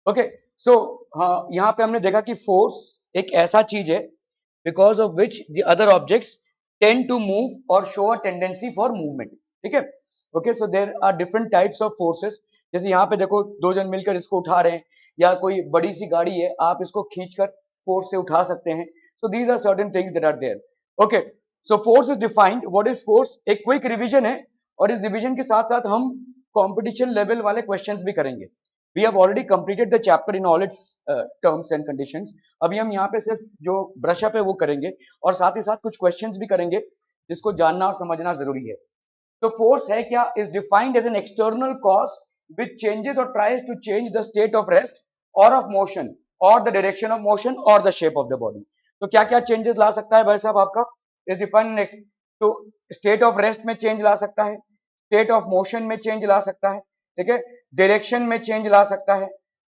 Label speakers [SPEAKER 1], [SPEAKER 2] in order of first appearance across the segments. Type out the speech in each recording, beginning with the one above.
[SPEAKER 1] Okay, सो हाँ, यहाँ पे हमने देखा कि फोर्स एक ऐसा चीज है because of which the other objects tend to move or show a tendency for movement. ठीक है, okay, so there are different types of forces. जैसे यहाँ पे देखो, दो जन मिलकर इसको उठा रहे हैं, या कोई बड़ी सी गाड़ी है, आप इसको खींचकर फोर्स से उठा सकते हैं। So these are certain things that are there. Okay, so force is defined, what is force, एक क्विक रिवीजन है, और इस रिवीजन के साथ साथ हम कंपटीशन लेवल वाले क्वेश्चंस भी करेंगे। We have already completed the chapter in all its terms and conditions. अभी हम यहाँ पे सिर्फ जो ब्रश अप है वो करेंगे, और साथ ही साथ कुछ क्वेश्चंस भी करेंगे जिसको जानना और समझना जरूरी है। तो फोर्स है क्या, is defined as an external cause which changes or tries to change the state of rest or of motion or the direction of motion or the shape of the body. तो क्या क्या changes ला सकता है भाई साहब आपका, is defined. तो state of rest में चेंज ला सकता है, स्टेट ऑफ मोशन में चेंज ला सकता है, ठीक है, डायरेक्शन में चेंज ला सकता है,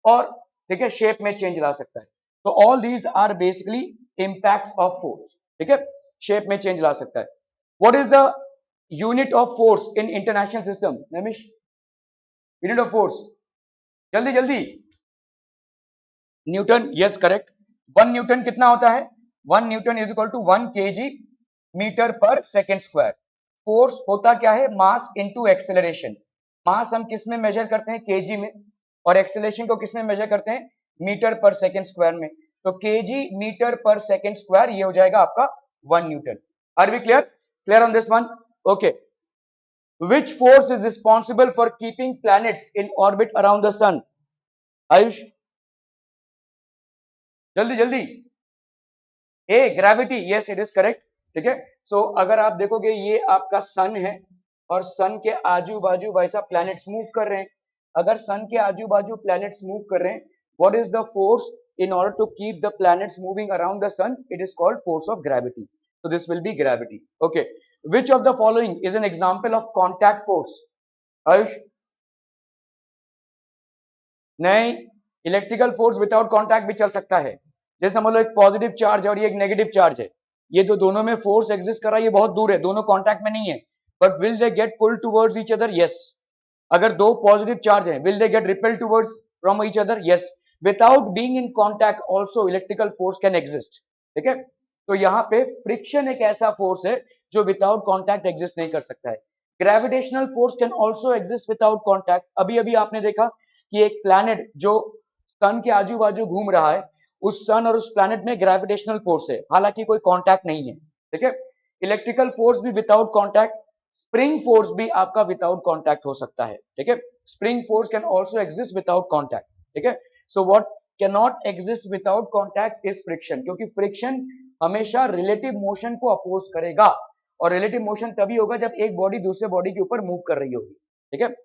[SPEAKER 1] और ठीक है शेप में चेंज ला सकता है। तो all these are basically impacts of force. ठीक है, शेप में चेंज ला सकता है। What is the unit of force in international system? Namish, unit of force, जल्दी जल्दी। Newton, yes correct. 1 न्यूटन कितना होता है? 1 newton is equal to 1 kg metre पर सेकेंड स्क्वायर। फोर्स होता क्या है? मास इंटू एक्सेलरेशन। मास हम किस में मेजर करते हैं? केजी में। और एक्सेलरेशन को किस में मेजर करते हैं? मीटर पर सेकेंड स्क्वायर में। तो केजी मीटर पर सेकेंड स्क्वायर, ये हो जाएगा आपका 1 newton. Are we clear? Clear on this one? Okay, which force is responsible for keeping planets in orbit around the sun? Ayush, जल्दी जल्दी। ए, gravity, yes it is correct. ठीक है, सो अगर आप देखोगे ये आपका सन है, और सन के आजू बाजू वैसा प्लैनेट्स मूव कर रहे हैं। अगर सन के आजू बाजू प्लैनेट्स मूव कर रहे हैं, what is the force in order to keep the planets moving around the sun? It is called force of gravity. so this will be gravity. Okay, which of the following is an example of contact force? Ayush, नहीं, electrical force without contact भी चल सकता है। जैसे समझ लो एक positive charge है और ये एक नेगेटिव चार्ज है, ये जो दोनों में फोर्स एग्जिस्ट कर रहा है, ये बहुत दूर है, दोनों कांटेक्ट में नहीं है, but will they get pull towards each other? Yes. अगर दो पॉजिटिव चार्ज हैं, will they get repel towards from each other? Yes. Without being in contact also electrical force can exist. ठीक है, तो यहाँ पे फ्रिक्शन एक ऐसा फोर्स है जो विदाउट कांटेक्ट एग्जिस्ट नहीं कर सकता है। Gravitational force can also exist without contact. अभी अभी आपने देखा कि एक प्लैनेट जो सन के आजू बाजू घूम रहा है, उस सन और उस प्लैनेट में ग्रेविटेशनल फोर्स है, हालांकि कोई कांटेक्ट नहीं है। ठीक है, इलेक्ट्रिकल फोर्स भी विदाउट कांटेक्ट, स्प्रिंग फोर्स भी आपका विदाउट कांटेक्ट हो सकता है। ठीक है, spring force can also exist without contact. ठीक है, so what can not exist without contact is friction, क्योंकि फ्रिक्शन हमेशा रिलेटिव मोशन को अपोज करेगा, और रिलेटिव मोशन तभी होगा जब एक बॉडी दूसरे बॉडी के ऊपर मूव कर रही होगी। ठीक है,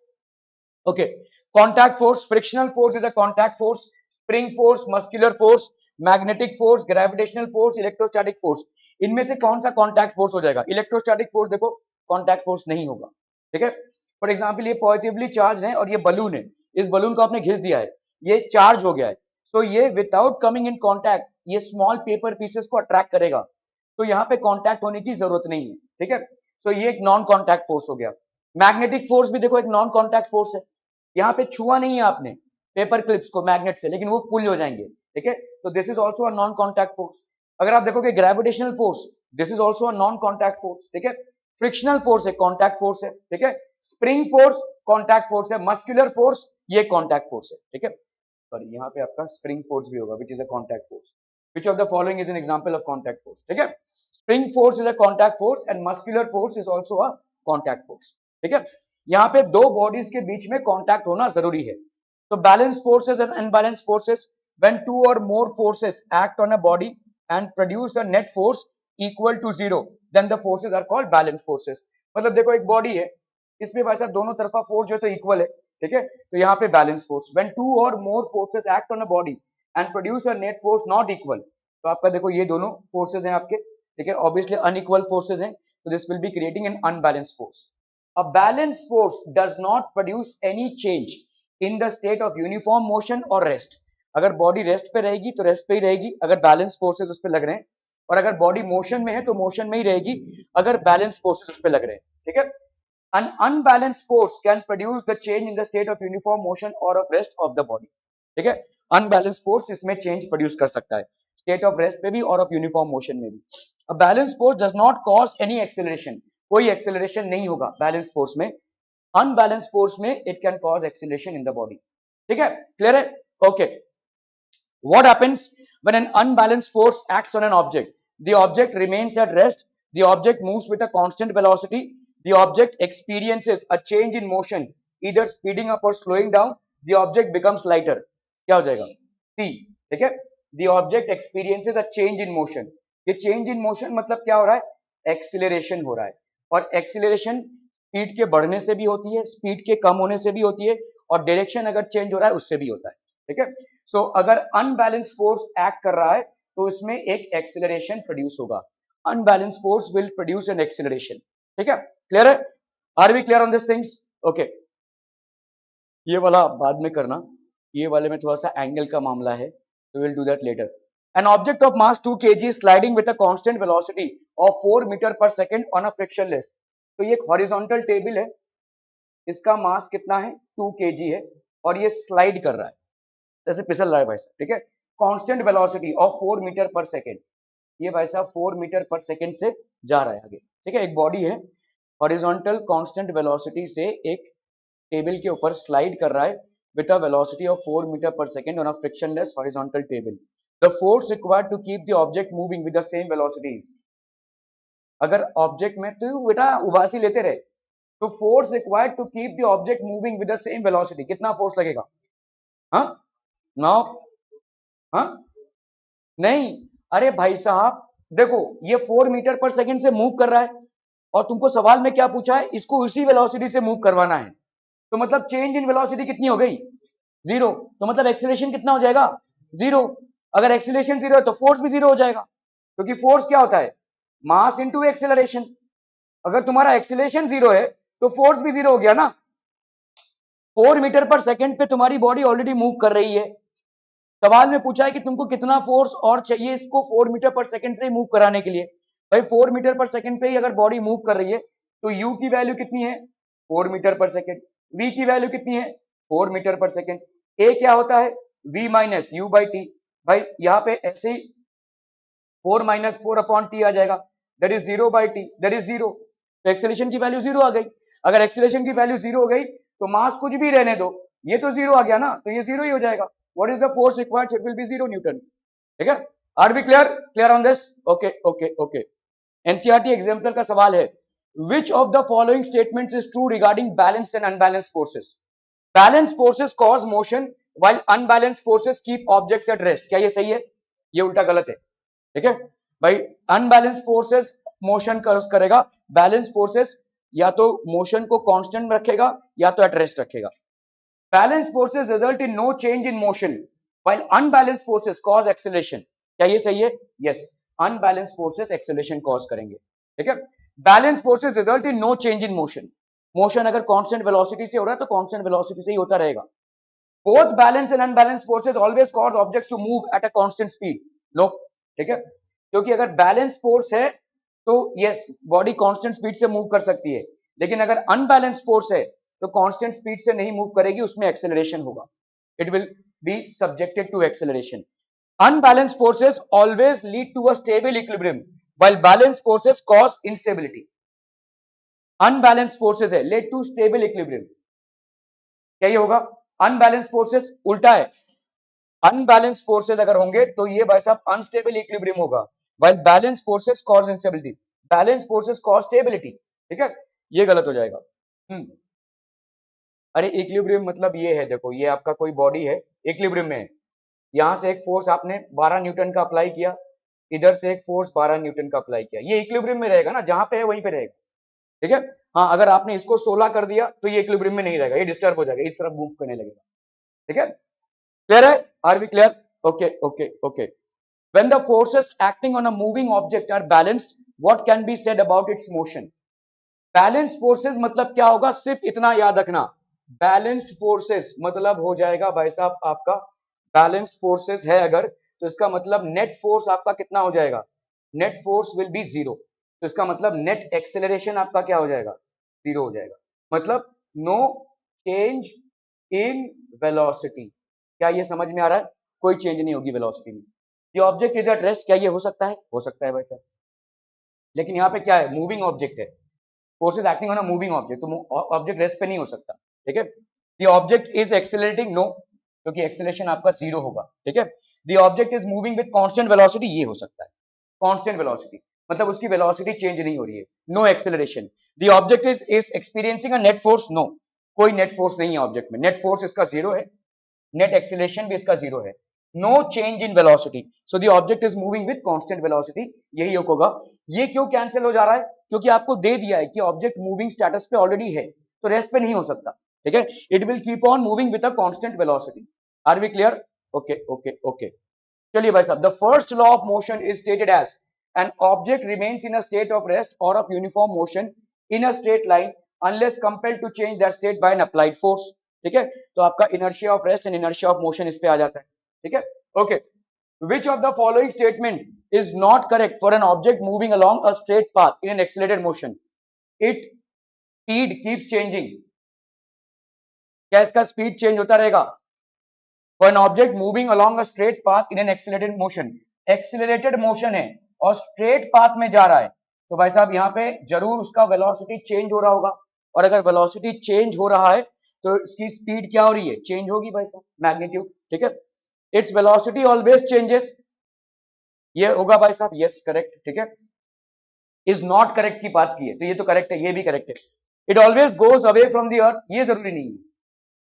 [SPEAKER 1] okay, contact force, frictional force is a contact force, spring force, muscular force, magnetic force, gravitational force, electrostatic force। इनमें से कौन सा कॉन्टैक्ट फोर्स हो जाएगा? इलेक्ट्रोस्टैटिक फोर्स देखो कॉन्टैक्ट फोर्स नहीं होगा। ठीक है, फॉर एग्जांपल ये पॉजिटिवली चार्ज है और ये बलून है, इस बलून को आपने घिस दिया है, ये चार्ज हो गया है, तो ये विदाउट कमिंग इन कॉन्टैक्ट ये स्मॉल पेपर पीसेस को अट्रैक्ट करेगा, तो यहाँ पे कॉन्टैक्ट होने की जरूरत नहीं है। ठीक है, सो ये एक नॉन कॉन्टैक्ट फोर्स हो गया। मैग्नेटिक फोर्स भी देखो एक नॉन कॉन्टैक्ट फोर्स है, यहाँ पे छुआ नहीं है आपने पेपर क्लिप्स को मैग्नेट से, लेकिन वो पुल हो जाएंगे। ठीक है, तो this is also a non contact force. अगर आप देखोगे gravitational force, this is also a non contact force. ठीक है, फ्रिक्शनल फोर्स है, कॉन्टैक्ट फोर्स है। ठीक है, स्प्रिंग फोर्स कॉन्टैक्ट फोर्स है, मस्कुलर फोर्स ये कॉन्टैक्ट फोर्स है। ठीक है, पर यहाँ पे आपका स्प्रिंग फोर्स भी होगा, which is a contact force. Which of the following is an example of contact force? ठीक है, spring force is a contact force and muscular force is also a contact force. ठीक है, यहाँ पे दो bodies के बीच में कांटेक्ट होना जरूरी है। तो balance forces and unbalance forces, when two or more forces act on a body and produce a net force equal to zero, then the forces are called balance forces. मतलब देखो एक body है, इसमें वैसा दोनों तरफा फोर्स जो है तो इक्वल है। ठीक है, तो यहाँ पे balance force, when two or more forces act on a body and produce a net force not equal, तो आपका देखो ये दोनों फोर्सेस हैं आपके। ठीक है, ऑब्वियसली अनइक्वल फोर्सेस हैं, तो this will be creating an unbalance force. A balanced force does not produce any change in the state of uniform motion or rest। अगर बॉडी रेस्ट पे रहेगी तो रेस्ट पे ही रहेगी, अगर बैलेंस फोर्सेस उस पे लग रहे हैं, और अगर बॉडी मोशन में है तो मोशन में ही रहेगी, अगर बैलेंस फोर्सेस उस पे लग रहे हैं। ठीक है, an unbalanced force can produce the change in the state of uniform motion or of rest of the body। ठीक है, अनबैलेंस फोर्स इसमें चेंज प्रोड्यूस कर सकता है, स्टेट ऑफ रेस्ट में भी और ऑफ यूनिफॉर्म मोशन में भी। अब balance force does not cause any acceleration, कोई एक्सेलरेशन नहीं होगा बैलेंस फोर्स में। अनबैलेंस फोर्स में it can cause acceleration in the body. ठीक है, क्लियर है? Okay. What happens when an unbalanced force acts on an object? The object remains at rest. The object moves with a constant velocity. The object experiences a change in motion, either speeding up or slowing down. The object becomes lighter. क्या हो जाएगा? C. ठीक है? The object experiences a change in motion. ये change in motion मतलब क्या हो रहा है? Acceleration हो रहा है। और acceleration स्पीड के बढ़ने से भी होती है, स्पीड के कम होने से भी होती है, और डायरेक्शन अगर चेंज हो रहा है उससे भी होता है। ठीक है, सो अगर अनबैलेंस फोर्स एक्ट कर रहा है तो इसमें एक एक्सेलरेशन प्रोड्यूस होगा। Unbalance force will produce an acceleration. ठीक है, क्लियर है? Are we clear on this things? Okay, ये वाला बाद में करना, ये वाले में थोड़ा सा एंगल का मामला है, so we'll do that later. An object of mass 2 kg is sliding with a constant velocity of 4 meter पर सेकेंड on a frictionless. तो ये एक हॉरिजॉन्टल टेबल है, इसका मास कितना है? 2 kg है, और ये स्लाइड कर रहा है, जैसे फिसल रहा है भाई साहब। ठीक है, कांस्टेंट वेलोसिटी ऑफ 4 मीटर पर सेकेंड, ये भाई साहब 4 मीटर पर सेकेंड से जा रहा है आगे। ठीक है, एक बॉडी है, हॉरिजॉन्टल कांस्टेंट वेलोसिटी से एक टेबल के ऊपर स्लाइड कर रहा है with a velocity of 4 meter per second on a frictionless horizontal table. The force required to keep the object moving with the same velocities. अगर ऑब्जेक्ट में तो बेटा उबासी लेते रहे तो force required to keep the object moving with the same velocity, कितना force लगेगा? हाँ, नाउ, हाँ, नहीं, अरे भाई साहब देखो, ये 4 मीटर पर सेकंड से मूव कर रहा है, और तुमको सवाल में क्या पूछा है? इसको उसी वेलोसिटी से मूव करवाना है, तो मतलब चेंज इन वेलोसिटी कितनी हो गई? जीरो। तो मतलब एक्सीलरेशन कितना हो जाएगा? जीरो। अगर एक्सीलरेशन जीरो है तो फोर्स भी जीरो हो जाएगा, क्योंकि फोर्स क्या होता है? मास इनटू एक्सेलरेशन। अगर तुम्हारा एक्सेलरेशन जीरो है तो फोर्स भी जीरो हो गया ना। 4 मीटर पर सेकंड पे तुम्हारी बॉडी ऑलरेडी मूव कर रही है, सवाल में पूछा है कि तुमको कितना फोर्स और चाहिए इसको 4 मीटर पर सेकंड से मूव कराने के लिए। भाई 4 मीटर पर सेकंड पे ही अगर बॉडी मूव कर रही है तो u की वैल्यू कितनी है? 4 मीटर पर सेकंड। v की वैल्यू कितनी है? 4 मीटर पर सेकंड। a क्या होता है? v minus u by T. भाई यहाँ पे ऐसे ही 4 माइनस 4 अपॉन टी आ जाएगा, that is 0 by T, that is 0। तो एक्सेलरेशन की वैल्यू 0 आ गई। अगर एक्सेलरेशन की वैल्यू 0 हो गई तो मास कुछ भी रहने दो, ये तो 0 आ गया ना, तो ये 0 ही हो जाएगा। What is the force required? It will be 0 newton. ठीक है, are we clear? Clear on this? Okay okay okay. NCERT example का सवाल है, which of the following statements is true regarding balanced and unbalanced forces? Balanced forces cause motion while unbalanced forces keep objects at rest. क्या ये सही है? ये उल्टा गलत है। ठीक है भाई, अनबैलेंस फोर्सेस मोशन करेगा, बैलेंस फोर्सेस या तो मोशन को कांस्टेंट में रखेगा या तो एट रेस्ट रखेगा। Balance forces result in no change in motion while unbalance forces cause acceleration. क्या ये सही है? Yes, unbalance forces acceleration cause करेंगे। ठीक है, balance forces result in no change in motion, motion अगर कांस्टेंट वेलोसिटी से हो रहा है तो कांस्टेंट वेलोसिटी से ही होता रहेगा। Both balance and unbalance forces always cause objects to move at a constant speed. No, ठीक है, क्योंकि अगर बैलेंस फोर्स है तो यस बॉडी कांस्टेंट स्पीड से मूव कर सकती है, लेकिन अगर अनबैलेंस फोर्स है तो कांस्टेंट स्पीड से नहीं मूव करेगी, उसमें एक्सेलरेशन होगा, it will be subjected to acceleration. Unbalanced forces always lead to a stable equilibrium, while balanced forces cause instability. Unbalanced forces है lead to stable equilibrium. क्या ये होगा? Unbalanced forces उल्टा है, Unbalanced forces अगर होंगे तो ये भाई साहब unstable equilibrium होगा, while balanced forces cause instability. Balanced forces cause stability. ठीक है, ये गलत हो जाएगा। अरे इक्विलिब्रियम मतलब ये है, देखो ये आपका कोई बॉडी है, इक्विलिब्रियम में है, यहां से एक फोर्स आपने 12 न्यूटन का अप्लाई किया, इधर से एक फोर्स 12 न्यूटन का अप्लाई किया, ये इक्विलिब्रियम में रहेगा ना, जहां पे है वहीं पे रहेगा। ठीक है, हाँ, अगर आपने इसको 16 कर दिया तो ये इक्विलिब्रियम में नहीं रहेगा, ये डिस्टर्ब हो जाएगा, इस तरफ मूव करने लगेगा। ठीक है, क्लियर है? Are we clear? Okay okay okay. When the forces acting on a moving object are balanced, what can be said about its motion? Balanced forces मतलब क्या होगा? सिर्फ इतना याद रखना, बैलेंस्ड फोर्सेस मतलब हो जाएगा भाई साहब आपका, बैलेंस्ड फोर्सेस है अगर तो इसका मतलब नेट फोर्स आपका कितना हो जाएगा? Net force will be zero. तो इसका मतलब नेट एक्सेलरेशन आपका क्या हो जाएगा? जीरो हो जाएगा। मतलब नो चेंज इन वेलोसिटी। क्या ये समझ में आ रहा है? कोई चेंज नहीं होगी वेलोसिटी में। The object is at rest, क्या ये हो सकता है? हो सकता है भाई साहब, लेकिन यहाँ पे क्या है, मूविंग ऑब्जेक्ट है, force is acting on a moving object, तो ऑब्जेक्ट रेस्ट पे नहीं हो सकता, ठीक है। The object is accelerating, no, क्योंकि एक्सेलरेशन आपका जीरो होगा, ठीक है। The object is moving with constant velocity, ये हो सकता है, कांस्टेंट वेलोसिटी मतलब उसकी वेलोसिटी चेंज नहीं हो रही है, no acceleration. The object is experiencing a net force, no, कोई नेट फोर्स नहीं है ऑब्जेक्ट में, नेट फोर्स इसका जीरो है, नेट एक्सेलरेशन भी इसका जीरो है, no change in velocity, so the object is moving with constant velocity, यही होगा। ये क्यों कैंसिल हो जा रहा है? क्योंकि आपको दे दिया है कि ऑब्जेक्ट मूविंग स्टेटस पे ऑलरेडी है, तो रेस्ट पे नहीं हो सकता, ठीक है। It will keep on moving with a constant velocity. Are we clear? Okay okay okay, चलिए भाई साहब, the first law of motion is stated as an object remains in a state of rest or of uniform motion in a straight line unless compelled to change that state by an applied force, ठीक है। तो आपका inertia of rest and inertia of motion इस पे आ जाता है, ठीक है। Okay, which of the following statement is not correct for an object moving along a straight path in an accelerated motion? Its speed keeps changing, क्या इसका speed change होता रहेगा? For an object moving along a straight path in an accelerated motion, accelerated motion है और straight path में जा रहा है, तो भाई साहब यहाँ पे जरूर उसका वेलोसिटी चेंज हो रहा होगा, और अगर वेलोसिटी चेंज हो रहा है तो इसकी स्पीड क्या हो रही है? चेंज होगी भाई साहब, मैग्नीट्यूड, ठीक है। इट्स वेलोसिटी ऑलवेज चेंजेस, ये होगा भाई साहब, यस करेक्ट, ठीक है। इज नॉट करेक्ट की बात की है, तो ये तो करेक्ट है, ये भी करेक्ट है। It always goes away from the earth, ये जरूरी नहीं है,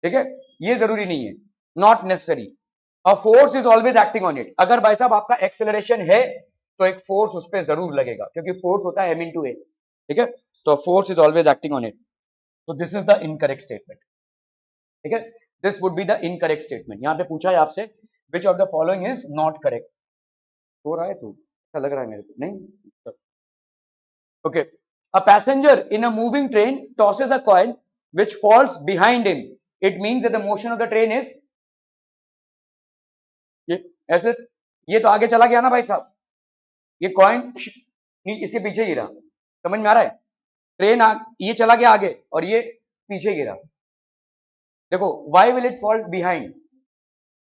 [SPEAKER 1] ठीक है, ये जरूरी नहीं है, not necessary. A force is always acting on it, अगर भाई साहब आपका एक्सेलरेशन है तो एक फोर्स उस पर जरूर लगेगा, क्योंकि फोर्स होता है m × a, ठीक है। तो force is always acting on it, तो this is the incorrect statement, ठीक है। This would be the incorrect statement. यहां पे पूछा है आपसे which of the following is not correct, हो रहा है तो अच्छा लग रहा है मेरे को, नहीं? Okay. A passenger in a moving train tosses a coin which falls behind him. It means that the motion of the train is ये ऐसे, ये तो आगे चला गया ना भाई साहब, ये कॉइन इसके पीछे गिरा, समझ में आ रहा है? ट्रेन ये चला गया आगे और ये पीछे गिरा, देखो why will it fall behind?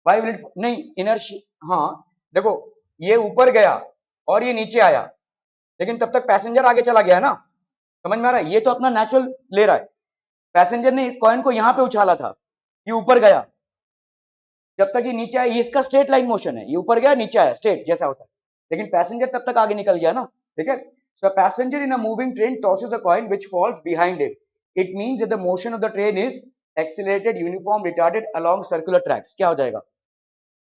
[SPEAKER 1] Why will it नहीं इनर्शिया, हाँ देखो ये ऊपर गया और ये नीचे आया, लेकिन तब तक पैसेंजर आगे चला गया है ना, समझ में आ रहा है? ये तो अपना नेचुरल ले रहा है, पैसेंजर ने कॉइन को यहां पे उछाला था, ये ऊपर गया, जब तक ये नीचे आया, ये इसका स्ट्रेट लाइन मोशन है, ये ऊपर गया नीचे आया, स्ट्रेट जैसा होता है, लेकिन पैसेंजर तब तक आगे निकल गया ना, ठीक है। So passenger in a moving train tosses a coin which falls behind it, it means that the motion of the train is accelerated uniform retarded along circular tracks, क्या हो जाएगा?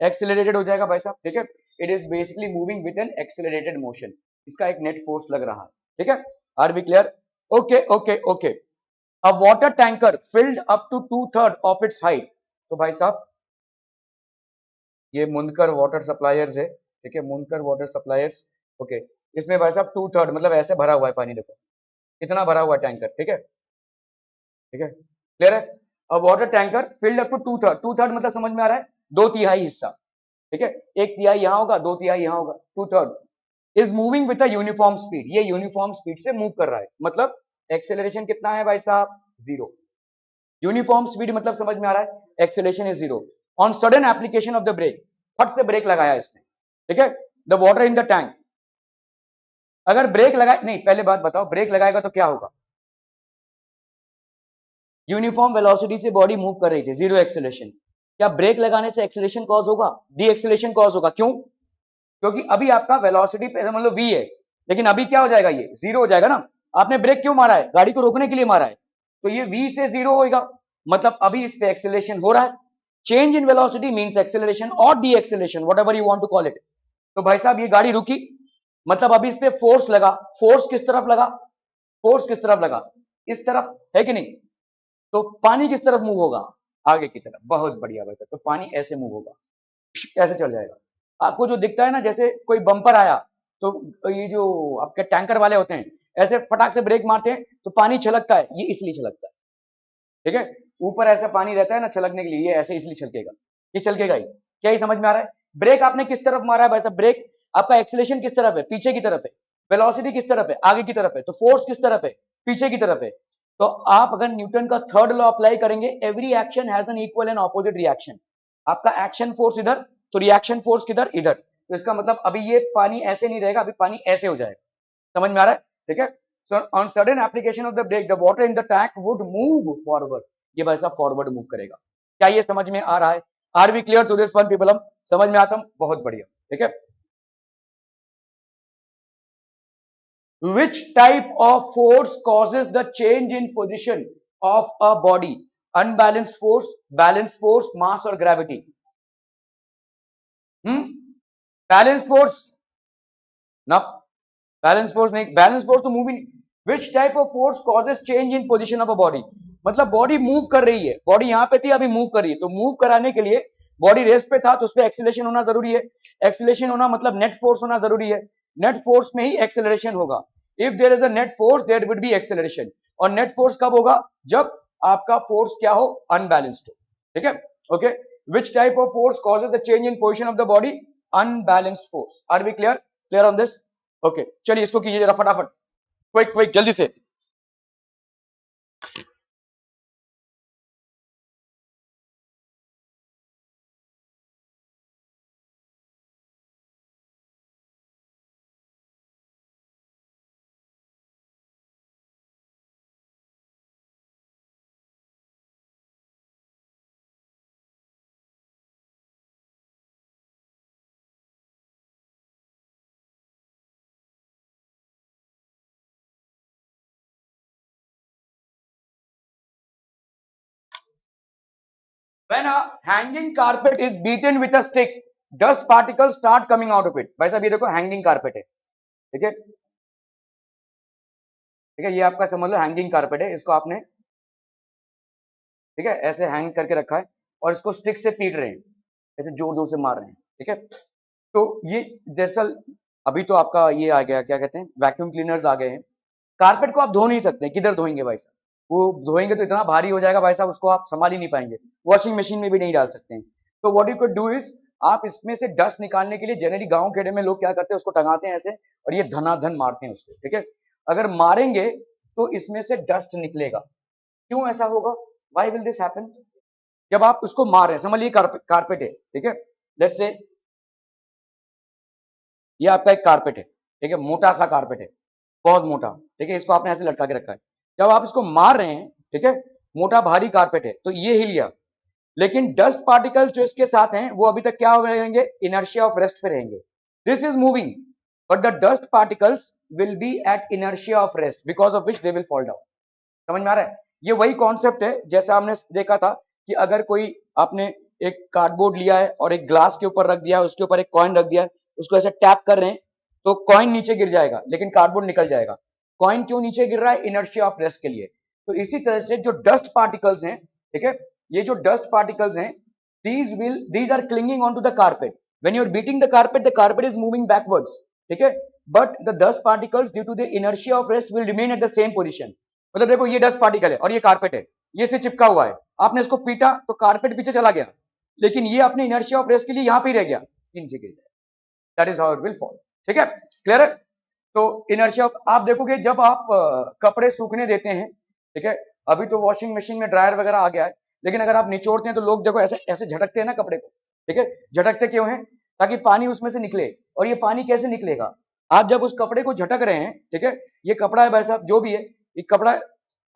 [SPEAKER 1] एक्सेलरेटेड हो जाएगा भाई साहब, ठीक है। It is basically moving with an accelerated motion, इसका एक नेट फोर्स लग रहा है, ठीक है। Are we clear? Okay okay okay. A water tanker filled up to 2/3 of its height, तो भाई साहब ये मुनकर वाटर सप्लायर्स है, ठीक है, मुनकर वाटर सप्लायर्स, ओके। इसमें भाई साहब 2/3 मतलब ऐसे भरा हुआ है पानी, देखो इतना भरा हुआ है टैंकर, ठीक है, ठीक है, क्लियर है? A water tanker filled up to 2/3, 2/3 मतलब समझ में आ रहा है, 2/3 हिस्सा, ठीक है, 1/3 यहां होगा, 2/3 यहां होगा, 2/3 is moving with a uniform speed, ये यूनिफॉर्म स्पीड से मूव कर रहा है, मतलब एक्सेलरेशन कितना है भाई साहब? 0। यूनिफॉर्म स्पीड मतलब समझ में आ रहा है, acceleration is 0। On sudden application of the brake, फट से ब्रेक लगाया इसने, ठीक है, the water in the tank, अगर ब्रेक लगाए, नहीं पहले बात बताओ, ब्रेक लगाएगा तो क्या होगा? यूनिफॉर्म वेलोसिटी से बॉडी मूव कर रही थी, 0 एक्सेलरेशन, क्या ब्रेक लगाने से एक्सेलरेशन कॉज होगा? डी एक्सेलरेशन कॉज होगा, क्यों? क्योंकि अभी आपका वेलोसिटी मतलब v है, लेकिन अभी क्या हो जाएगा? ये 0 हो जाएगा ना, आपने ब्रेक क्यों मारा है? गाड़ी को रोकने के लिए मारा है, तो ये v से 0 होगा, मतलब अभी इस पे एक्सेलरेशन हो रहा है। Change in velocity means acceleration or deceleration, whatever you want to call it. तो भाई साहब ये गाड़ी रुकी, मतलब अभी इस पे फोर्स लगा, फोर्स किस तरफ लगा? फोर्स किस तरफ लगा? इस तरफ, है कि नहीं? तो पानी किस तरफ मूव होगा? आगे की तरफ, बहुत बढ़िया भाई साहब, तो पानी ऐसे मूव होगा, ऐसे चल जाएगा। आपको जो दिखता है ना, जैसे कोई बम्पर आया, तो ये जो आपके टैंकर वाले होते हैं, ऐसे फटाक से ब्रेक मारते हैं तो पानी छलकता है, ये इसलिए छलकता है, ठीक है। ऊपर ऐसा पानी रहता है ना छलकने के लिए, ये ऐसे इसलिए छलकेगा, ये छलकेगा ही। क्या ये समझ में आ रहा है? ब्रेक आपने किस तरफ मारा है भाई साहब? ब्रेक आपका एक्सेलरेशन किस तरफ है? पीछे की तरफ है। वेलोसिटी किस तरफ है? आगे की तरफ है। तो फोर्स किस तरफ है? पीछे की तरफ है। तो आप अगर न्यूटन का थर्ड लॉ अप्लाई करेंगे, every action has an equal and opposite reaction, आपका एक्शन फोर्स इधर, तो रिएक्शन फोर्स किधर, इधर। तो इसका मतलब अभी ये पानी ऐसे नहीं रहेगा, अभी पानी ऐसे हो जाएगा। समझ में आ रहा है? ठीक है। So on sudden application of the brake the water in the tank would move forward, ये वैसा फॉरवर्ड मूव करेगा। क्या ये समझ में आ रहा है? Are we clear to this one people? हम समझ में आता हूं, बहुत बढ़िया। ठीक है। Which type of force causes the change in position of a body? Unbalanced force, balanced force, mass or gravity? Balanced force? ना, बैलेंस फोर्स नहीं, बैलेंस फोर्स तो moving. Which type of force causes change in position of a body? मतलब body move कर रही है, body यहां पे थी अभी मूव कर रही है, तो मूव कराने के लिए बॉडी रेस्ट पे था तो उस पर एक्सीलरेशन होना जरूरी है। एक्सीलरेशन होना मतलब नेट फोर्स होना जरूरी है, नेट फोर्स में ही एक्सीलरेशन होगा। If there is a net force there would be acceleration. और नेट फोर्स कब होगा? जब आपका फोर्स क्या हो, अनबैलेंस्ड हो। ठीक है, okay. Which type of force causes the change in position of the body? Unbalanced force. Are we clear? Clear on this? Okay, चलिए इसको कीजिए जरा फटाफट, क्विक क्विक जल्दी से। When a hanging carpet is beaten with a stick, dust particles start coming out of it। भाई साहब ये देखो हैंगिंग कारपेट है, ठीक है, ठीक है, ये आपका समझ लो हैंगिंग कारपेट है, इसको आपने ठीक है ऐसे हैंग करके रखा है और इसको स्टिक से पीट रहे हैं, ऐसे जोर जोर से मार रहे हैं। ठीक है, तो ये दरअसल अभी तो आपका ये आ गया, क्या कहते हैं, वैक्यूम क्लीनर्स आ गए हैं। कारपेट को आप धो नहीं सकते, किधर धोएंगे भाई साहब? वो धोएंगे तो इतना भारी हो जाएगा भाई साहब, उसको आप संभाल ही नहीं पाएंगे, वॉशिंग मशीन में भी नहीं डाल सकते हैं। तो what you could do is, आप इसमें से डस्ट निकालने के लिए जनरली गांव खेड़े में लोग क्या करते हैं, उसको टंगाते हैं ऐसे और ये धनाधन मारते हैं उसको। ठीक है, अगर मारेंगे तो इसमें से डस्ट निकलेगा। क्यों ऐसा होगा? Why will this happen? जब आप उसको मार रहे हैं, समझ लीजिए कारपेट है, ठीक है, लेट्स से ये आपका एक कारपेट है, ठीक है, मोटा सा कारपेट है, बहुत मोटा, ठीक है, इसको आपने ऐसे लटका के रखा है। जब आप इसको मार रहे हैं, ठीक है, मोटा भारी कारपेट है तो ये हिल गया, लेकिन डस्ट पार्टिकल्स जो इसके साथ हैं वो अभी तक क्या रहेंगे, इनर्शिया ऑफ रेस्ट पे रहेंगे। This is moving but the dust particles will be at inertia of rest because of which they will fall down. समझ में आ रहा है? ये वही कॉन्सेप्ट है जैसा हमने देखा था कि अगर कोई आपने एक कार्डबोर्ड लिया है और एक ग्लास के ऊपर रख दिया है, उसके ऊपर एक कॉइन रख दिया है, उसको ऐसे टैप कर रहे हैं तो कॉइन नीचे गिर जाएगा लेकिन कार्डबोर्ड निकल जाएगा। कॉइन क्यों नीचे गिर रहा है? इनर्शिया ऑफ रेस्ट के लिए। तो इसी तरह से जो डस्ट पार्टिकल्स हैं, ठीक है, ये जो डस्ट पार्टिकल्स हैं, these are clinging onto the carpet when you're beating the carpet is moving backwards, ठीक है, but the dust particles due to the inertia of rest will remain at the same position। मतलब देखो ये dust particle है और ये carpet है, ये से चिपका हुआ है, आपने इसको पीटा तो कारपेट पीछे चला गया, लेकिन ये अपने इनर्शिया ऑफ रेस्ट के लिए यहां पे रह गया, नीचे गिर जाए। That is how it will fall. ठीक है, क्लियर है? तो इनर्शिया आप देखोगे जब आप कपड़े सूखने देते हैं, ठीक है, अभी तो वॉशिंग मशीन में ड्रायर वगैरह आ गया है, लेकिन अगर आप निचोड़ते हैं तो लोग देखो ऐसे ऐसे झटकते हैं ना कपड़े को, ठीक है, झटकते क्यों हैं? ताकि पानी उसमें से निकले। और ये पानी कैसे निकलेगा? आप जब उस कपड़े को झटक रहे हैं, ठीक है, ये कपड़ा है भाई साहब जो भी है, ये कपड़ा,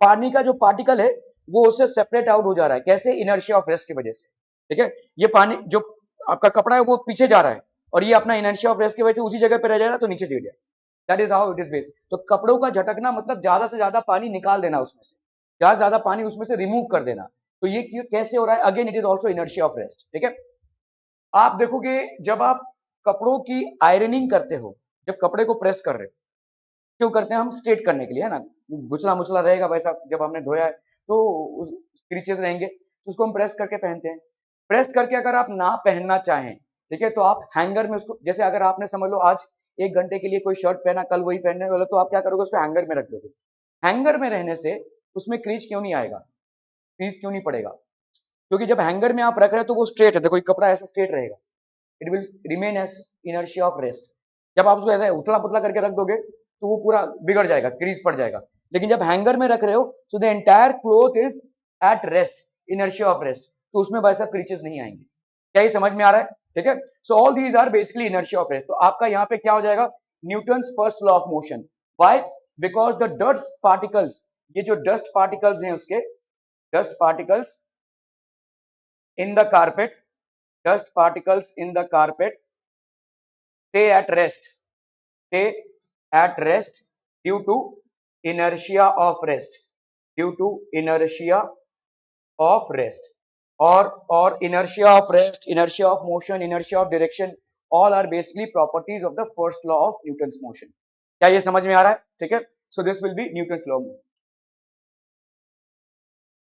[SPEAKER 1] पानी का जो पार्टिकल है वो उससे सेपरेट आउट हो जा रहा है। कैसे? इनर्शिया ऑफ रेस्ट की वजह से। ठीक है, ये पानी जो आपका कपड़ा है वो पीछे जा रहा है और ये अपना इनर्शिया ऑफ रेस्ट की वजह से उसी जगह पे रह जाएगा तो नीचे गिर जाए। That is how it is based. तो कपड़ों का झटकना मतलब ज्यादा से ज्यादा पानी निकाल देना उसमें से, ज्यादा से ज्यादा पानी उसमें से रिमूव कर देना। तो ये कैसे हो रहा है? Again it is also inertia of rest. ठीक है, आप देखोगे जब आप कपड़ों की आयरनिंग करते हो, जब कपड़े को प्रेस कर रहे हो, क्यों करते हैं हम? स्ट्रेट करने के लिए, है ना, गुचला मुचला रहेगा वैसा, जब हमने धोया है तो स्क्रीचेस रहेंगे तो उसको हम प्रेस करके पहनते हैं। प्रेस करके अगर आप ना पहनना चाहें, ठीक है, तो आप हैंगर में उसको, जैसे अगर आपने समझ लो आज 1 घंटे के लिए कोई शर्ट पहना, कल वही पहनने वाला, तो आप क्या करोगे? उसको हैंगर में रख दोगे। हैंगर में रहने से उसमें क्रीज क्यों नहीं आएगा, क्रीज क्यों नहीं पड़ेगा? क्योंकि जब हैंगर में आप रख रहे हो तो वो स्ट्रेट है, देखो ये कपड़ा ऐसा स्ट्रेट रहेगा, it will remain as inertia of rest. जब आप उसको ऐसा उतला पुतला करके रख दोगे तो वो पूरा बिगड़ जाएगा, क्रीज पड़ जाएगा। लेकिन जब हैंगर में रख रहे हो so the entire cloth is at rest, inertia of rest, तो उसमें वैसा क्रीचेस नहीं आएंगे। क्या ये समझ में आ रहा है? ठीक है, so all these are basically inertia of rest. तो आपका यहाँ पे क्या हो जाएगा, Newton's first law of motion. Why? Because the dust particles, ये जो डस्ट पार्टिकल्स हैं उसके, dust particles in the carpet, dust particles in the carpet stay at rest, stay at rest due to inertia of rest, due to inertia of rest, or inertia of rest, inertia of motion, inertia of direction, all are basically properties of the first law of Newton's motion. क्या ये समझ में आ रहा है? ठीक है, so this will be Newton's law.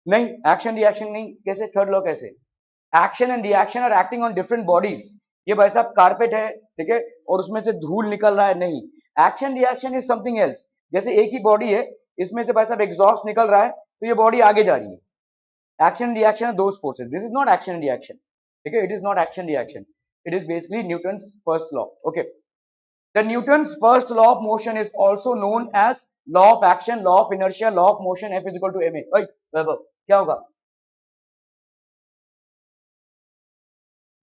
[SPEAKER 1] नहीं, एक्शन रिएक्शन नहीं, कैसे थर्ड लॉ कैसे? Action and reaction are acting on different bodies. ये भाई साहब कारपेट है, ठीक है, और उसमें से धूल निकल रहा है, नहीं, action reaction is something else. जैसे एक ही बॉडी है, इसमें से भाई साहब एग्जॉस्ट निकल रहा है, तो ये बॉडी आगे जा रही है। Action reaction are those forces, this is not action reaction, ठीक है, it is not action reaction, it is basically Newton's first law. Okay, the Newton's first law of motion is also known as law of action, law of inertia, law of motion, F is equal to M A. Vaibhav क्या होगा?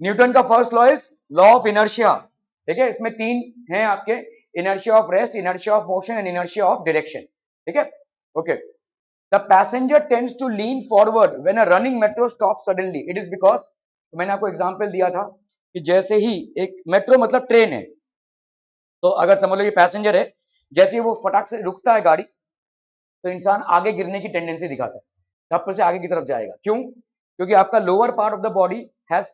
[SPEAKER 1] Newton का first law is law of inertia, ठीक है, इसमें तीन हैं आपके, inertia of rest, inertia of motion and inertia of direction, ठीक है। Okay, the passenger tends to lean forward when a running metro stop suddenly, it is because, तो मैंने आपको एग्जांपल दिया था कि जैसे ही एक मेट्रो मतलब ट्रेन है, तो अगर समझ लो ये पैसेंजर है, जैसे ही वो फटाक से रुकता है गाड़ी, तो इंसान आगे गिरने की टेंडेंसी दिखाता है, धप से आगे की तरफ जाएगा। क्यों? क्योंकि आपका lower part of the body has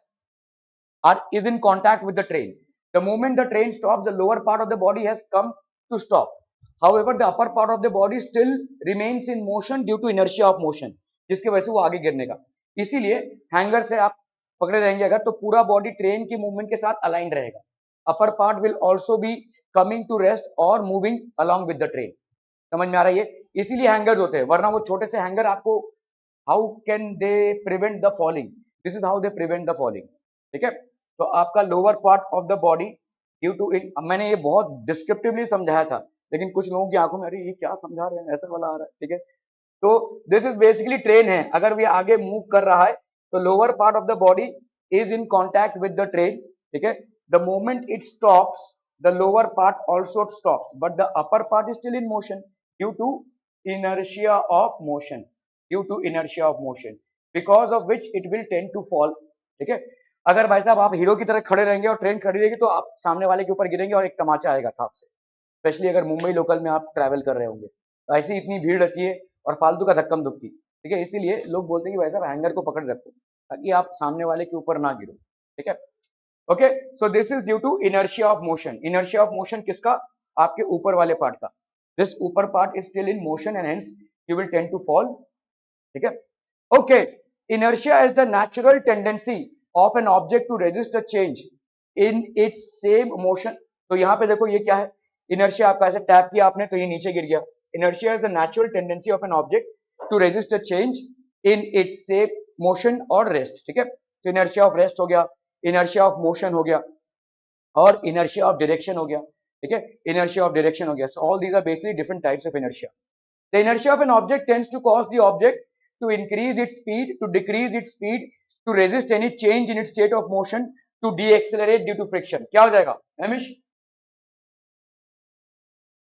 [SPEAKER 1] is in contact with the train. The moment the train stops, the lower part of the body has come to stop. However, the upper part of the body still remains in motion due to inertia of motion, जिसकी वजह से वो आगे गिरने का। इसीलिए hanger से आप पकड़े रहेंगे अगर, तो पूरा बॉडी ट्रेन की मूवमेंट के साथ अलाइन रहेगा। Upper part will also be coming to rest और moving along with the train. समझ में आ रहा है ये? इसीलिए हैंगर्स होते हैं, वरना वो छोटे से हैंगर आपको, how can they prevent the falling? This is how they prevent the falling, ठीक है। तो आपका lower part of the body due to in, मैंने ये बहुत डिस्क्रिप्टिवली समझाया था, लेकिन कुछ लोगों की आंखों में अरे ये क्या समझा रहे हैं, ऐसा वाला आ रहा है, ठीक है। तो दिस इज बेसिकली ट्रेन है, अगर ये आगे मूव कर रहा है तो lower part of the body is in contact with the train, ठीक है। The moment it stops, the lower part also stops, but the upper part is still in motion due to inertia of motion, due to inertia of motion, because of which it will tend to fall, ठीक है। अगर भाई साहब आप hero की तरह खड़े रहेंगे और ट्रेन खड़ी रहेगी, तो आप सामने वाले के ऊपर गिरेंगे और एक तमाचा आएगा था आपसे, स्पेशली अगर मुंबई लोकल में आप ट्रैवल कर रहे होंगे, तो ऐसी इतनी भीड़ रहती है और फालतू का धक्कम धुक्की, ठीक है। इसीलिए लोग बोलते हैं कि भाई साहब हैंगर को पकड़ रखो ताकि आप सामने वाले के ऊपर ना गिरो, ठीक है। Okay, so this is due to inertia of motion. Inertia of motion किसका? आपके ऊपर वाले पार्ट का। दिस ऊपर part is still in motion and hence you will tend to fall, ठीक है। Okay, inertia is the natural tendency of an object to resist a change in its same motion। तो यहां पे देखो ये क्या है, inertia आपका ऐसे टैप किया आपने तो ये नीचे गिर गया। inertia is the natural tendency of an object to resist a change in its same motion or rest, ठीक है। तो inertia of rest हो गया, inertia of motion हो गया, और inertia of direction हो गया, ठीक है, inertia of direction हो गया। So all these are basically different types of inertia. The inertia of an object tends to cause the object to increase its speed, to decrease its speed, to resist any change in its state of motion, to deaccelerate due to friction। क्या हो जाएगा Hamish?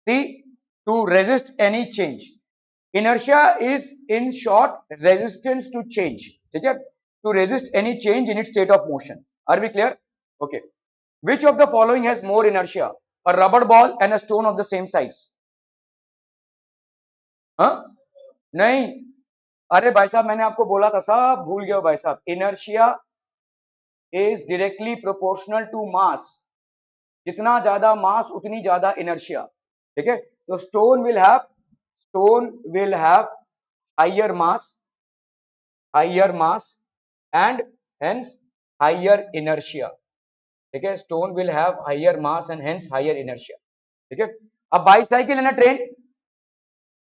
[SPEAKER 1] See, to resist any change। Inertia is in short resistance to change, ठीक है, to resist any change in its state of motion। Are we clear? Okay. Which of the following has more inertia? A rubber ball and a stone of the same size? हाँ? नहीं, अरे भाई साहब मैंने आपको बोला था, सब भूल गए भाई साहब। Inertia is directly proportional to mass, जितना ज्यादा मास उतनी ज्यादा इनर्शिया, ठीक है। तो stone will have higher mass and hence higher inertia, ठीक है। Stone will have higher mass and hence higher inertia, ठीक है। अब बाईसाइकिल है ना,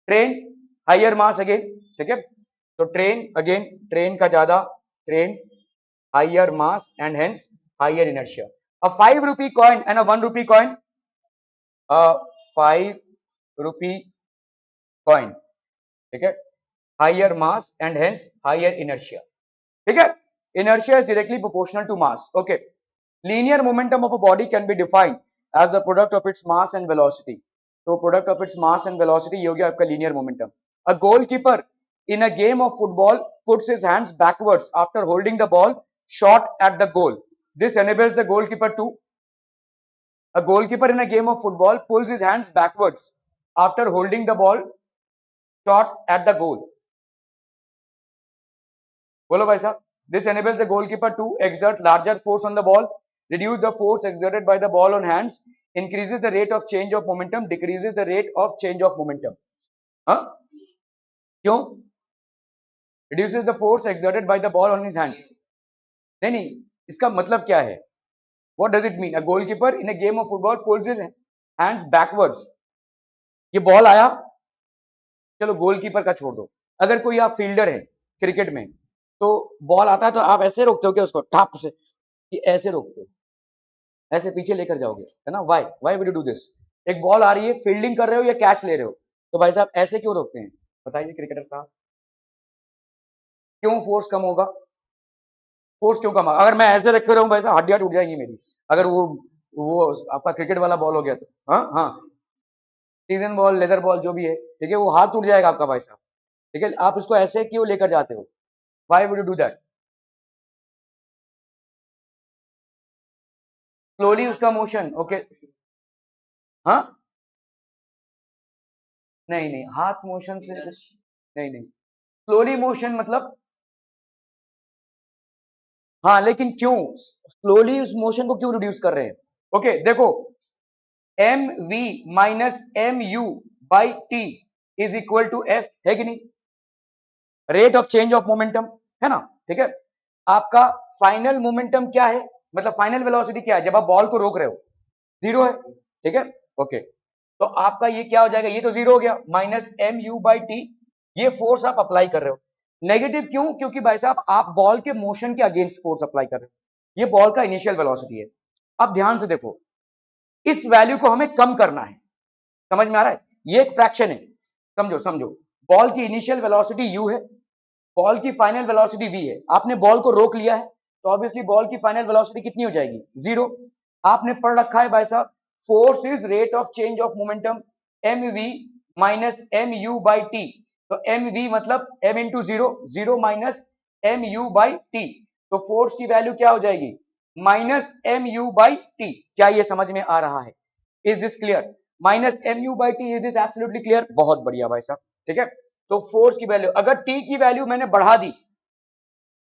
[SPEAKER 1] ट्रेन हायर मास अगेन, ठीक है। तो ट्रेन का ज्यादा, train higher mass and hence higher inertia. A 5 rupee coin and a 1 rupee coin, a 5 rupee coin, ठीक है, higher mass and hence higher inertia, ठीक है। Inertia is directly proportional to mass. Okay. Linear momentum of a body can be defined as the product of its mass and velocity. So product of its mass and velocity ये हो गया आपका linear momentum. A goalkeeper in a game of football puts his hands backwards after holding the ball shot at the goal. This enables the goalkeeper to. A goalkeeper in a game of football pulls his hands backwards after holding the ball shot at the goal. बोलो भाई साहब. This enables the goalkeeper to exert larger force on the ball, reduce the force exerted by the ball on hands, increases the rate of change of momentum, decreases the rate of change of momentum. हाँ? क्यों? Reduces the force exerted by the ball on his hands. नहीं, इसका मतलब क्या है? What does it mean? A goalkeeper in a game of football pulls his hands backwards. ये ball आया, चलो गोलकीपर का छोड़ दो. अगर कोई आप फील्डर है क्रिकेट में, तो बॉल आता है तो आप ऐसे रोकते हो क्या उसको, ठाप से, कि ऐसे रोकते हो, ऐसे पीछे लेकर जाओगे, है ना? Why would you do this? एक बॉल आ रही है, फील्डिंग कर रहे हो या कैच ले रहे हो, तो भाई साहब ऐसे क्यों रोकते हैं? बताइए क्रिकेटर साहब, क्यों फोर्स कम होगा? फोर्स क्यों कम होगा? अगर मैं ऐसे रखे रहूं भाई साहब, हड्डियां टूट जाएंगी मेरी, अगर वो आपका क्रिकेट वाला बॉल हो गया तो. हाँ हाँ, सीजन बॉल, लेदर बॉल जो भी है, ठीक है, वो हाथ टूट जाएगा आपका भाई साहब. ठीक है, आप उसको ऐसे क्यों लेकर जाते हो? Why would you do that? Slowly उसका मोशन. ओके. हाँ, नहीं नहीं, हाथ मोशन से नहीं नहीं, स्लोली मोशन मतलब, हाँ लेकिन क्यों स्लोली उस मोशन को क्यों रिड्यूस कर रहे हैं? ओके देखो, m v minus m u by t is equal to F, है कि नहीं? Rate of change of momentum, है ना? ठीक है, आपका फाइनल मोमेंटम क्या है, मतलब फाइनल वेलोसिटी क्या है जब आप बॉल को रोक रहे हो? जीरो है. ठीक है, ओके. तो आपका ये क्या हो जाएगा? ये तो जीरो हो गया, minus m u by t. ये फोर्स आप अप्लाई कर रहे हो. नेगेटिव क्यों? क्योंकि भाई साहब आप बॉल के मोशन के अगेंस्ट फोर्स अप्लाई कर रहे हो. ये बॉल का इनिशियल वेलोसिटी है. अब ध्यान से देखो, इस वैल्यू को हमें कम करना है. समझ में आ रहा है? ये एक फ्रैक्शन है, समझो समझो. बॉल की इनिशियल वेलोसिटी u है, बॉल की फाइनल वेलोसिटी v है. आपने बॉल को रोक लिया है, तो ऑब्वियसली बॉल की फाइनल वेलोसिटी कितनी हो जाएगी? जीरो. आपने पढ़ रखा है भाई साहब, force is rate of change of momentum, m v minus m u by t. तो एम वी मतलब m into zero, zero minus m u by t. तो फोर्स की वैल्यू क्या हो जाएगी? Minus m u by t. क्या ये समझ में आ रहा है? Is this clear? Minus m u by t, is this absolutely clear? बहुत बढ़िया भाई साहब. ठीक है, तो फोर्स की वैल्यू, अगर टी की वैल्यू मैंने बढ़ा दी,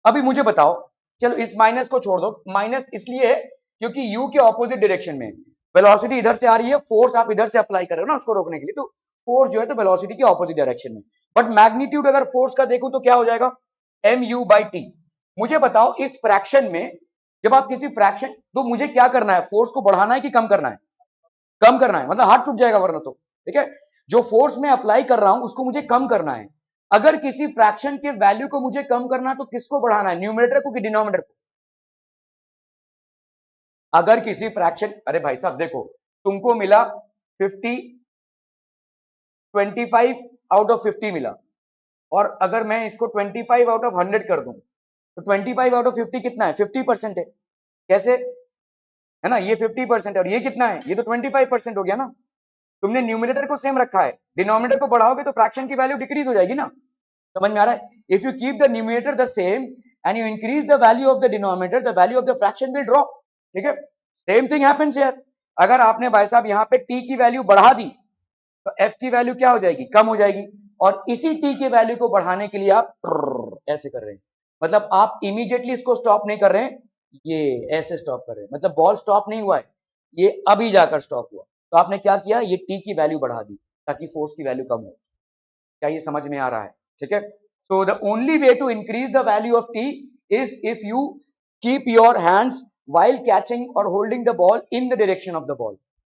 [SPEAKER 1] अभी मुझे बताओ, चलो इस माइनस को छोड़ दो. माइनस इसलिए है क्योंकि यू के ऑपोजिट डायरेक्शन में वेलोसिटी इधर से आ रही है, फोर्स आप इधर से अप्लाई कर रहे हो ना उसको रोकने के लिए, तो फोर्स जो है तो वेलोसिटी के ऑपोजिट डायरेक्शन में. बट मैग्नीट्यूड अगर फोर्स का देखूं तो क्या हो जाएगा? M u by t. मुझे बताओ इस फ्रैक्शन में, जब आप किसी फ्रैक्शन, तो मुझे क्या करना है? फोर्स को बढ़ाना है कि कम करना है? कम करना है, मतलब हाथ टूट जाएगा वरना तो. ठीक है, जो फोर्स मैं अप्लाई कर रहा हूं उसको मुझे कम करना है. अगर किसी फ्रैक्शन के वैल्यू को मुझे कम करना है तो किसको बढ़ाना है? न्यूमरेटर को कि डिनोमिनेटर को? अगर किसी फ्रैक्शन, अरे भाई साहब देखो, तुमको मिला 50, 25 आउट ऑफ 50 मिला, और अगर मैं इसको 25 आउट ऑफ 100 कर दूं, तो 25 आउट ऑफ 50 कितना है? 50% है. कैसे? है ना, ये 50% है और ये कितना है? ये तो 25% हो गया ना. तुमने न्यूमिनेटर को सेम रखा है, डिनोमिनेटर को बढ़ाओगे तो फ्रैक्शन की वैल्यू डिक्रीज हो जाएगी ना. समझ में आ रहा है? If you keep the numerator the same and you increase the value of the denominator, the value of the fraction will drop. ठीक है, सेम थिंग हैपेंस हियर. अगर आपने भाई साहब यहाँ पे t की वैल्यू बढ़ा दी, तो f की वैल्यू क्या हो जाएगी? कम हो जाएगी. और इसी t के वैल्यू को बढ़ाने के लिए आप ऐसे कर रहे हैं, मतलब आप इमीडिएटली इसको स्टॉप नहीं कर रहे हैं, ये ऐसे स्टॉप कर रहे हैं, मतलब बॉल स्टॉप नहीं हुआ है, ये अभी जाकर स्टॉप हुआ. तो आपने क्या किया? ये t की वैल्यू बढ़ा दी ताकि फोर्स की वैल्यू कम हो. क्या ये समझ में आ रहा है? ठीक है, so the only way to increase the value of t is if you keep your hands while catching or holding the ball in the direction of the ball.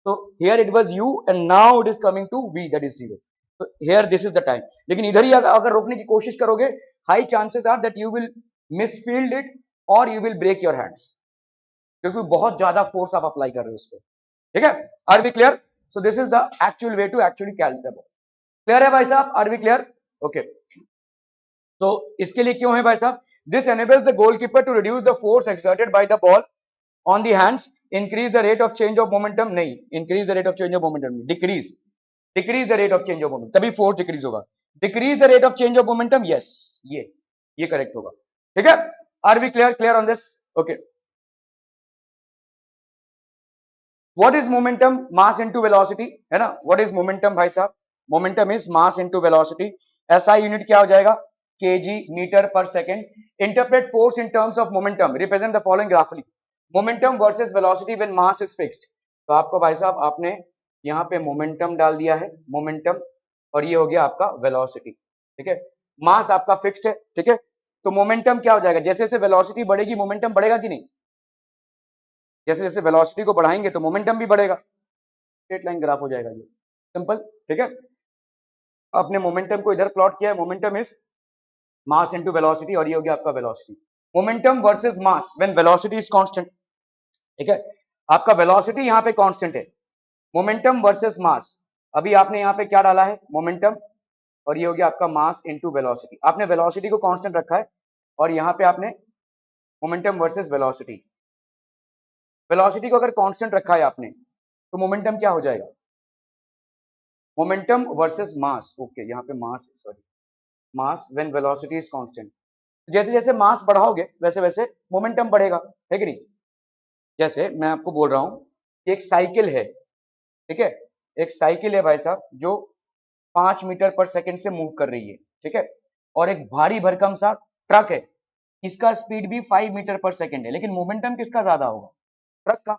[SPEAKER 1] So here it was u and now it is coming to v, that is 0. So here this is the time. लेकिन इधर ही अगर रोकने की कोशिश करोगे, high chances are that you will misfield it or you will break your hands, क्योंकि बहुत ज्यादा फोर्स आप अप्लाई कर रहे हो उस पर. ठीक है, are we clear? So this is the actual way to actually calculate the ball. Clear है भाई साहब? Are we clear? ओके. तो इसके लिए क्यों है भाई साहब? This enables the goalkeeper to reduce the force exerted by the ball on the hands, increase the rate of change of momentum, नहीं, increase the rate of change of momentum, decrease the rate of change of momentum, तभी force decrease होगा. Decrease the rate of change of momentum, yes, ये correct होगा. ठीक है? Are we clear on this? Okay. What is momentum? Mass into velocity, है ना? What is momentum भाई साहब? Momentum is mass into velocity. SI unit क्या हो जाएगा? kg meter per second. Interpret force in terms of momentum. Represent the following graphically. Momentum versus velocity when mass is fixed. तो आपको भाई साहब आपने यहाँ पे मोमेंटम डाल दिया है, मोमेंटम, और ये हो गया आपका वेलोसिटी. ठीक है? मास आपका फिक्स्ड है. ठीक है? तो मोमेंटम क्या हो जाएगा? जैसे जैसे वेलोसिटी बढ़ेगी मोमेंटम बढ़ेगा कि नहीं? जैसे जैसे वेलोसिटी को बढ़ाएंगे तो मोमेंटम भी बढ़ेगा. स्ट्रेट लाइन ग्राफ हो जाएगा ये, सिंपल. ठीक है? आपने मोमेंटम को इधर प्लॉट किया है, momentum is mass into velocity, और ये हो गया आपका velocity. Momentum versus mass when velocity is constant. ठीक है? आपका वेलोसिटी यहाँ पे कांस्टेंट है. मोमेंटम वर्सेस मास, अभी आपने यहाँ पे क्या डाला है? मोमेंटम, और ये हो गया आपका मास इनटू वेलोसिटी. आपने वेलोसिटी को कांस्टेंट रखा है और यहाँ पे आपने मोमेंटम वर्सेस वेलोसिटी. वेलोसिटी को अगर कांस्टेंट रखा है आपने तो मोमेंटम क्या हो जाएगा? मोमेंटम वर्सेस मास. ओके, यहाँ पे mass, sorry, mass when velocity is constant. जैसे जैसे मास बढ़ाओगे वैसे वैसे मोमेंटम बढ़ेगा, है कि नहीं? जैसे मैं आपको बोल रहा हूं कि एक साइकिल है. ठीक है? एक साइकिल है भाई साहब जो 5 मीटर पर सेकंड से मूव कर रही है. ठीक है? और एक भारी भरकम सा ट्रक है, इसका स्पीड भी 5 मीटर पर सेकंड है, लेकिन मोमेंटम किसका ज्यादा होगा? ट्रक का,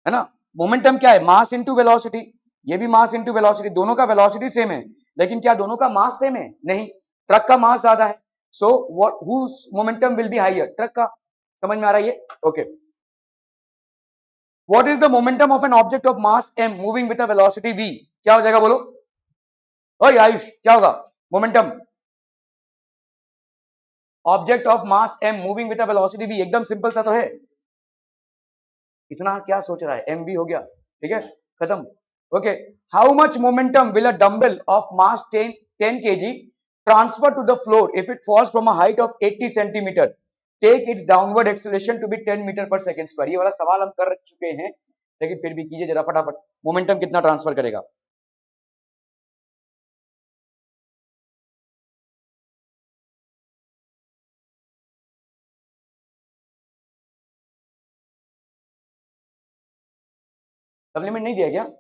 [SPEAKER 1] है ना? मोमेंटम क्या है? Mass into velocity. ये भी मास इनटू वेलोसिटी, दोनों का वेलोसिटी सेम है, लेकिन क्या दोनों का मास सेम है? नहीं, ट्रक का मास ज्यादा है. So what whose momentum will be higher? Truck का. समझ में आ रहा है ये? Okay. What is the momentum of an object of mass m moving with a velocity v? क्या हो जाएगा बोलो? ओए आयुष, क्या होगा momentum? Object of mass m moving with a velocity v, एकदम सिंपल सा तो है. इतना क्या सोच रहा है? mv हो गया. ठीक है, खत्म. Okay. How much momentum will a dumbbell of mass 10 kg transfer to the floor if it falls from a height of 80 centimetre? Take its downward acceleration to be 10 metre per second square. ये वाला सवाल हम कर चुके हैं, लेकिन फिर भी कीजिए जरा फटाफट. मोमेंटम कितना ट्रांसफर करेगा? सब लिमिट नहीं दिया क्या?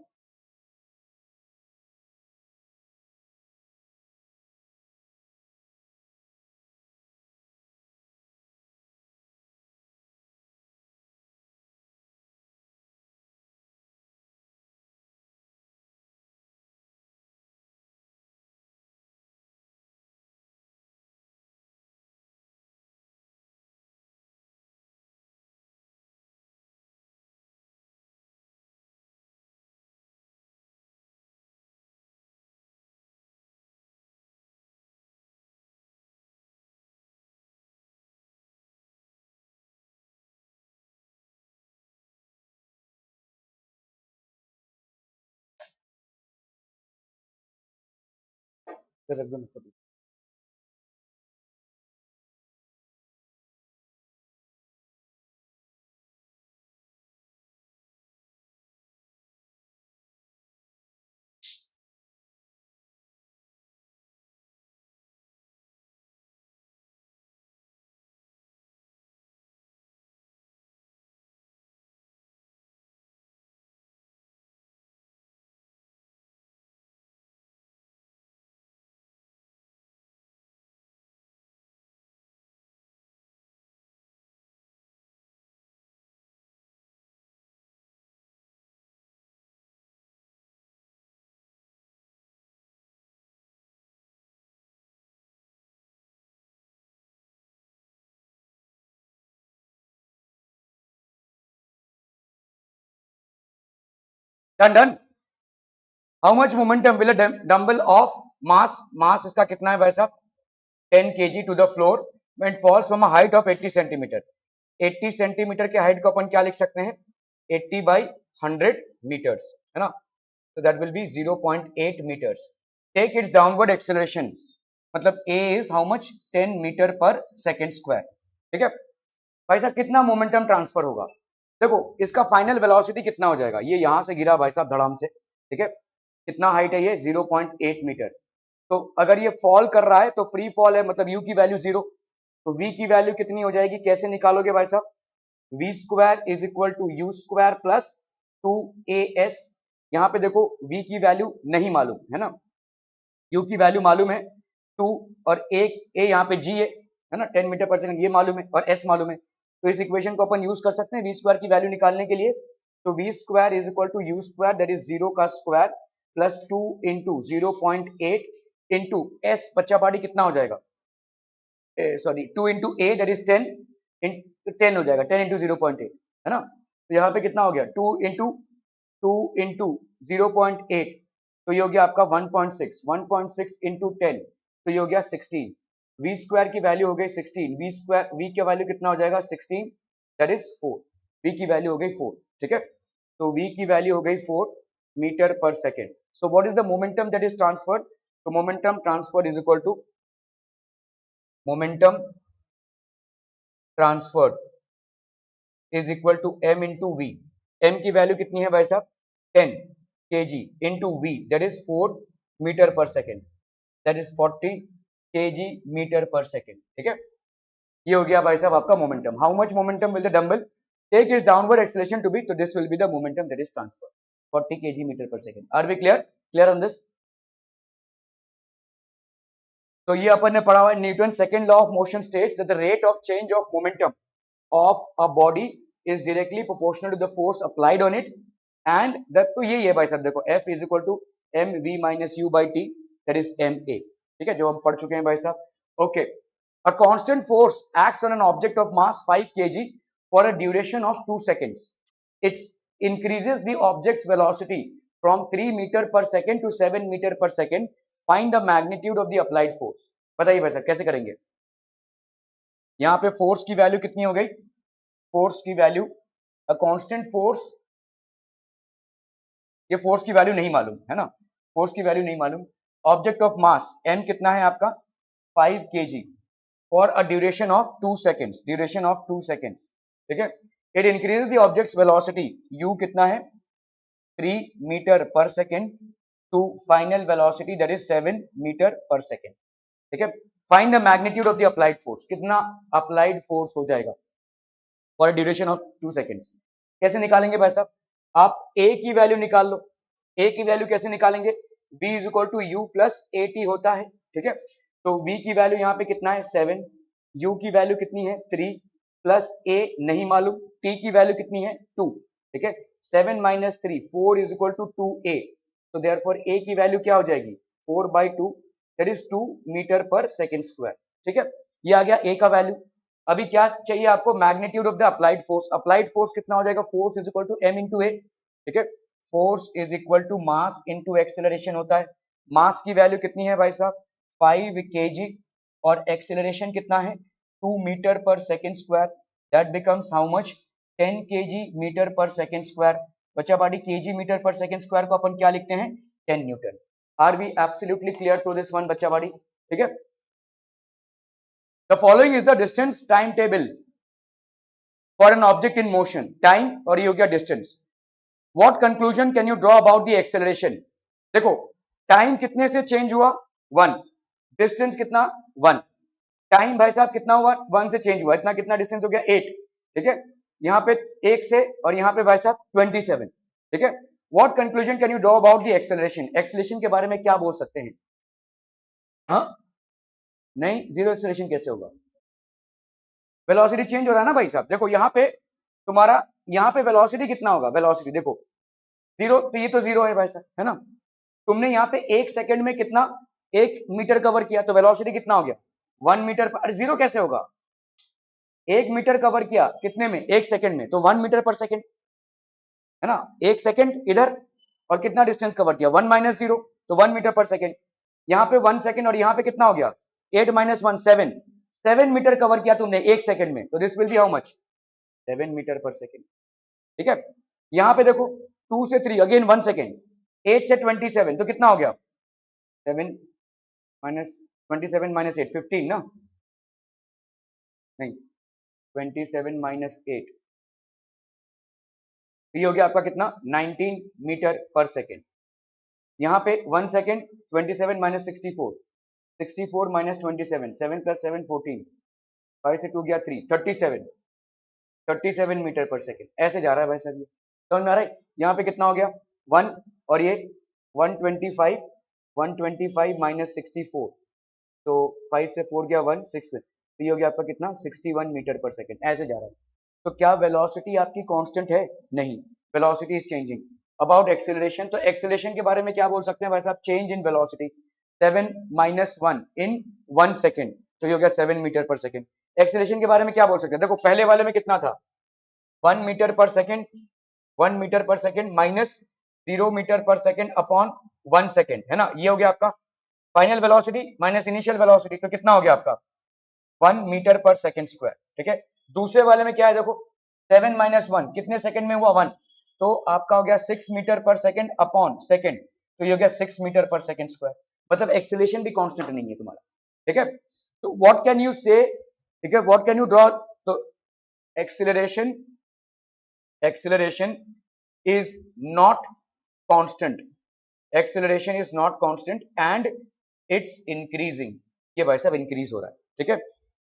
[SPEAKER 1] रख दो ना. Done done. How much momentum will a dumbbell of mass इसका कितना है भाई साहब? 10 kg to the floor when it falls from a height of 80 centimetre. 80 centimetre के हाइट को अपन क्या लिख सकते हैं? 80 बाई 100 मीटर्स, है ना? So that will be 0.8 meters. Take its downward acceleration. मतलब a is how much 10 metre पर सेकेंड स्क्वायर। ठीक है भाई साहब, कितना मोमेंटम ट्रांसफर होगा? देखो इसका फाइनल वेलोसिटी कितना हो जाएगा, ये यहां से गिरा भाई साहब धड़ाम से, ठीक है, कितना हाइट है ये 0.8 मीटर। तो अगर ये फॉल कर रहा है तो फ्री फॉल है, मतलब u की वैल्यू 0, तो v की वैल्यू कितनी हो जाएगी, कैसे निकालोगे भाई साहब? V square is equal to u square plus 2as। यहाँ पे देखो v की वैल्यू नहीं मालूम है ना, u की वैल्यू मालूम है 2, और a यहाँ पे g है ना 10 मीटर पर सेकंड, ये मालूम है, और s मालूम है। तो इस इक्वेशन को अपन यूज कर सकते हैं वी स्क्वायर की वैल्यू निकालने के लिए। तो v square is equal to u square, that is 0 का square plus 2 into 0.8 into s, बच्चा पार्टी कितना हो जाएगा, sorry 2 into a that is 10, 10 हो जाएगा, 10 इंटू 0.8 है ना। तो यहाँ पे कितना हो गया 2 इंटू 0.8, तो ये हो गया आपका 1.6, 1.6 इंटू 10, तो ये हो गया 16। वी स्क्वायर की वैल्यू हो गई 16, वी स्क्वायर वी की वैल्यू कितना हो जाएगा 16, दैट इज 4, वी की वैल्यू हो गई 4। ठीक है, तो वी की वैल्यू हो गई 4 मीटर पर second. So what is the momentum that is transferred? तो momentum transfer is equal to momentum transferred is equal to m into V. m की वैल्यू कितनी है भाई साहब 10 kg into V, that is 4 meter पर second, that is 40 kg metre पर second. ठीक है, ये हो गया भाई साहब आपका momentum. How much momentum will the dumbbell take is downward acceleration to be, तो this will be the momentum that is transfer 40 kg metre पर second. Are we clear? Clear on this? तो ये अपन ने पढ़ा हुआ है, Newton second law of motion states that the rate of change of momentum of a body is directly proportional to the force applied on it, and that तो यही है भाई साहब, देखो F is equal to mv minus u by t, that is ma। ठीक है, जो हम पढ़ चुके हैं भाई साहब। Okay, a constant force acts on an object of mass 5 kg for a duration of 2 seconds. It increases the object's velocity from 3 meter per second to 7 meter per second. Find the magnitude of the applied force। बताइए भाई साहब कैसे करेंगे? यहाँ पे force की value कितनी हो गई, फोर्स की वैल्यू अ कांस्टेंट फोर्स, ये फोर्स की वैल्यू नहीं मालूम है ना, फोर्स की वैल्यू नहीं मालूम। ऑब्जेक्ट ऑफ मास m कितना है आपका 5 kg for a duration of 2 seconds, duration of 2 seconds. ठीक है, it increases the object's velocity, u कितना है 3 मीटर पर second to final velocity that is 7 metre पर सेकेंड। ठीक है, find the magnitude of the applied force, कितना applied force हो जाएगा फॉर ड्यूरेशन ऑफ 2 सेकेंड्स। कैसे निकालेंगे भाई साहब? आप a की वैल्यू निकाल लो। a की वैल्यू कैसे निकालेंगे? v is equal to u plus a t होता है। ठीक है, तो v की वैल्यू यहाँ पे कितना है 7, u की वैल्यू कितनी है 3, प्लस a नहीं मालूम, t की वैल्यू कितनी है 2। ठीक है, 7 minus 3 4 is equal to 2a, तो देयरफॉर a की वैल्यू क्या हो जाएगी 4/2, दैट इज 2 मीटर पर सेकेंड स्क्वायर। ठीक है, ये आ गया a का वैल्यू। अभी क्या चाहिए आपको? Magnitude of the applied force. Applied force कितना हो जाएगा? Force is equal to m into A. ठीक है, force is equal to mass into acceleration होता है। मास की वैल्यू कितनी है भाई साहब 5 kg, और एक्सेलरेशन कितना है 2 मीटर पर second square, that becomes how much 10 kg metre पर सेकेंड स्क्वायर। बच्चा पार्टी kg मीटर पर सेकेंड स्क्वायर को अपन क्या लिखते हैं 10 newton. Are we absolutely clear through this one बच्चा पार्टी? ठीक है, the following is the distance timetable for an object in motion। time और ये हो गया distance। what conclusion can you draw about the acceleration? देखो टाइम कितने से चेंज हुआ 1, डिस्टेंस कितना 1, टाइम भाई साहब कितना हुआ 1 से चेंज हुआ, इतना कितना डिस्टेंस हो गया 8। ठीक है, यहाँ पे 1 से, और यहाँ पे भाई साहब 27। ठीक है, what conclusion can you draw about the acceleration? Acceleration के बारे में क्या बोल सकते हैं? हाँ नहीं, जीरो एक्सेलरेशन कैसे होगा? वेलोसिटी चेंज हो रहा है ना भाई साहब। देखो यहाँ पे तुम्हारा, यहाँ पे वेलोसिटी कितना होगा, वेलोसिटी देखो 0, तो ये तो 0 है भाई साहब है ना। तुमने यहाँ पे 1 सेकंड में कितना 1 मीटर कवर किया, तो वेलोसिटी कितना हो गया 1 मीटर पर, 0 कैसे होगा? 1 मीटर कवर किया कितने में 1 सेकंड में, तो 1 मीटर पर सेकंड है ना। 1 सेकंड इधर, और कितना डिस्टेंस कवर किया 1 माइनस 0, तो 1 मीटर पर सेकंड। यहाँ पे 1 सेकंड, और यहाँ पे कितना हो गया 8 माइनस 1 7, 7 मीटर कवर किया तुमने 1 सेकंड में, तो this will be how much 7 metre per second. ठीक है, यहाँ पे देखो 2 से 3 अगेन 1 सेकंड, 8 से 27, तो कितना हो गया 7 माइनस 27 माइनस 8 15 ना, नहीं 27 माइनस 8, ये हो गया आपका कितना 19 मीटर पर सेकेंड। यहाँ पे 1 सेकेंड 27 माइनस 64, 64 माइनस 27, 7 प्लस 7 14, 5 से 2 गया 3, 37 मीटर पर सेकेंड ऐसे जा रहा है भाई साहब। ये समझ में आ रहा है? यहाँ पे कितना हो गया 1 और ये 125, 125 माइनस 64, तो 5 से 4 गया 1 6 में, तो ये हो गया आपका कितना 61 मीटर पर सेकेंड ऐसे जा रहा है। तो क्या वेलोसिटी आपकी कांस्टेंट है? नहीं, velocity is changing. About acceleration, तो एक्सेलरेशन के बारे में क्या बोल सकते हैं भाई साहब? Change in velocity 7 minus 1 in 1 second, तो ये हो गया 7 मीटर पर सेकेंड। एक्सेलरेशन के बारे में क्या बोल सकते हैं? देखो पहले वाले में कितना था 1 मीटर पर सेकेंड, 1 मीटर पर सेकेंड माइनस 0 मीटर पर सेकेंड अपॉन 1 सेकेंड, है ना, ये हो गया आपका final velocity minus initial velocity, तो कितना हो गया आपका 1 मीटर पर सेकेंड स्क्वायर। ठीक है, दूसरे वाले में क्या है देखो 7 माइनस 1 कितने सेकंड में हुआ 1, तो आपका हो गया 6 metre per second upon second, तो ये हो गया 6 मीटर पर सेकंड स्क्वायर। मतलब एक्सेलरेशन भी कांस्टेंट नहीं है तुम्हारा। ठीक है, तो व्हाट कैन यू से, ठीक है, व्हाट कैन यू ड्रॉ, तो acceleration, acceleration is not constant, acceleration is not constant and it's increasing, ये भाई साहब इंक्रीज हो रहा है। ठीक है,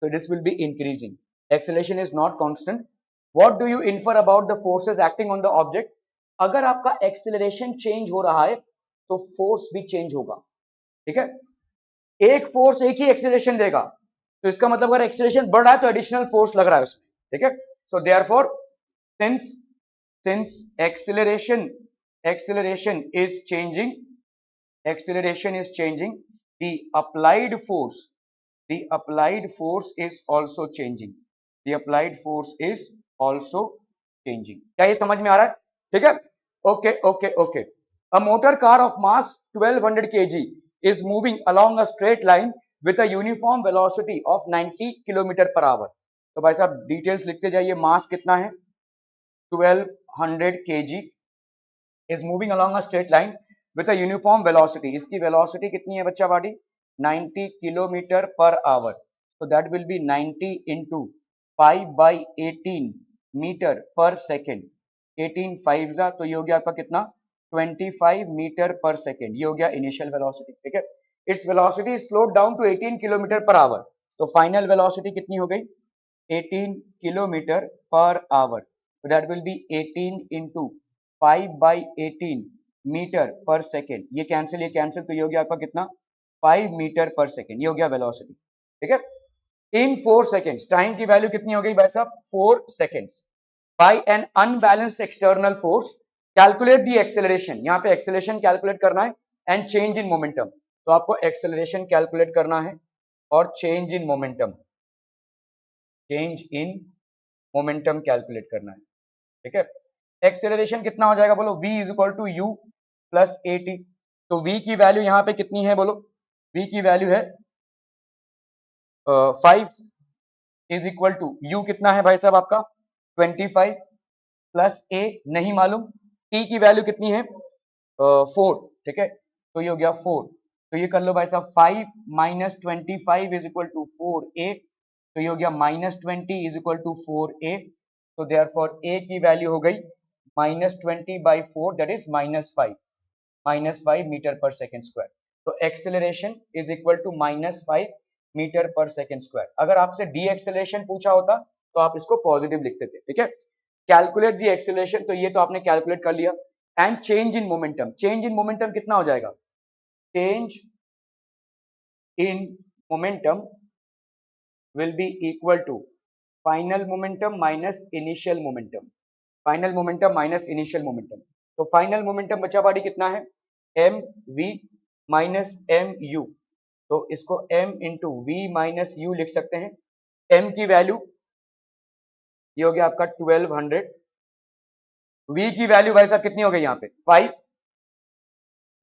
[SPEAKER 1] so this will be increasing, acceleration is not constant. What do you infer about the forces acting on the object? अगर आपका एक्सेलरेशन चेंज हो रहा है तो फोर्स भी चेंज होगा। ठीक है, एक फोर्स एक ही एक्सेलरेशन देगा, तो इसका मतलब अगर एक्सेलरेशन बढ़ रहा है तो एडिशनल फोर्स लग रहा है उसमें। ठीक है, so therefore since since acceleration acceleration is changing, acceleration is changing, the applied force, the applied force is also changing, the applied force is also changing। क्या ये समझ में आ रहा है? ठीक है, okay okay okay. A motor car of mass 1200 kg is moving along a straight line with a uniform velocity of 90 kilometre per hour. तो भाई साहब डिटेल्स लिखते जाइए, मास कितना है 1200 kg is moving along a straight line with a uniform velocity, इसकी velocity कितनी है बच्चा party 90 kilometre per hour, so that will be 90 into 5/18 metre पर सेकेंड, 18 5 जा, तो ये हो गया आपका कितना 25 मीटर पर सेकेंड, ये हो गया इनिशियल वेलोसिटी। ठीक है, its velocity slowed down to 18 kilometre per hour, तो फाइनल वेलोसिटी कितनी हो गई 18 kilometre per hour, so that will be 18 into 5/18 metre पर सेकेंड, ये कैंसिल तो ये हो गया आपका कितना 5 मीटर पर सेकेंड, ये हो गया वेलोसिटी। ठीक है, इन 4 सेकेंड्स टाइम की वैल्यू कितनी हो गई भाई साहब 4 seconds. By an unbalanced external force calculate the acceleration, यहाँ पे एक्सेलरेशन कैलकुलेट करना है एंड चेंज इन मोमेंटम, तो आपको एक्सेलरेशन कैलकुलेट करना है और change in momentum, change in momentum calculate करना है। ठीक है, एक्सेलरेशन कितना हो जाएगा बोलो v is equal to u plus a t, तो v की वैल्यू यहाँ पे कितनी है बोलो, v की वैल्यू है 5 इज इक्वल टू u कितना है भाई साहब आपका 25 प्लस a नहीं मालूम, t की वैल्यू कितनी है 4। ठीक है, तो ये हो गया 4, तो ये कर लो भाई साहब 5 minus 25 is equal to 4a, तो ये हो गया minus 20 is equal to 4a, तो देयरफॉर a की वैल्यू हो गई माइनस 20/4 दैट इज -5 मीटर पर सेकेंड स्क्वायर, तो acceleration is equal to -5 metre पर सेकेंड स्क्वायर। अगर आपसे डी एक्सेलरेशन पूछा होता तो आप इसको पॉजिटिव लिखते थे। ठीक है, कैलकुलेट दी एक्सेलरेशन, तो ये तो आपने कैलकुलेट कर लिया, and change in momentum, change in momentum कितना हो जाएगा, change in momentum will be equal to final momentum minus initial momentum, final momentum minus initial momentum, तो फाइनल मोमेंटम बचा बाड़ी कितना है m v minus m u, तो इसको m into v minus u लिख सकते हैं। m की वैल्यू ये हो गया आपका 1200, v की वैल्यू भाई साहब कितनी हो गई यहाँ पे 5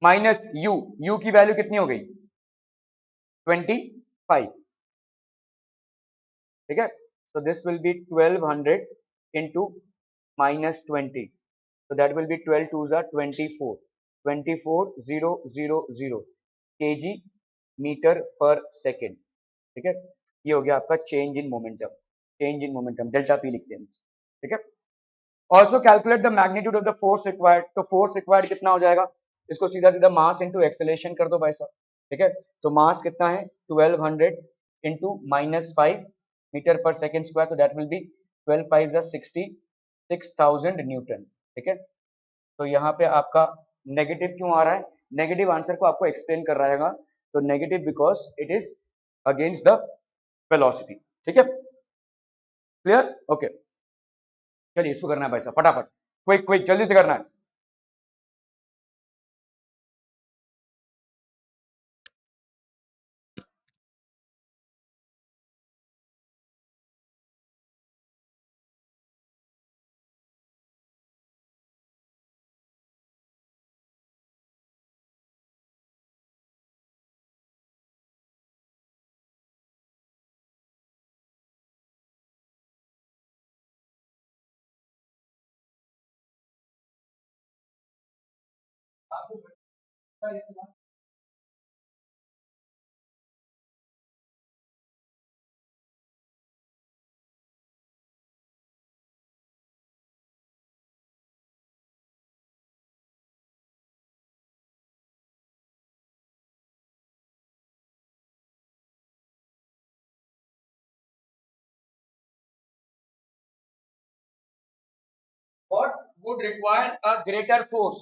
[SPEAKER 1] माइनस u की वैल्यू कितनी हो गई 25। ठीक है, so this will be 1200 into minus 20, so that will be 12 twos are 24, 24000 kg metre पर सेकेंड, ठीक है। ये हो गया आपका change in momentum, change in momentum delta P लिखते हैं, ठीक है। Also calculate the magnitude of the force required, तो फोर्स रिक्वायर्ड कितना हो जाएगा, इसको सीधा सीधा मास इंटू एक्सेलरेशन कर दो भाई साहब, ठीक है। तो मास कितना है 1200 इंटू -5 मीटर पर सेकेंड स्क्वायर, तो दैट विल बी 12 5 60 6000 न्यूटन, ठीक है। तो यहाँ पे आपका नेगेटिव क्यों आ रहा है, नेगेटिव आंसर को आपको एक्सप्लेन कर रहेगा, तो negative because it is against the velocity, ठीक है। Clear, okay. चलिए इसको करना है भाई साहब फटाफट, क्विक क्विक जल्दी से करना है। What would require a greater force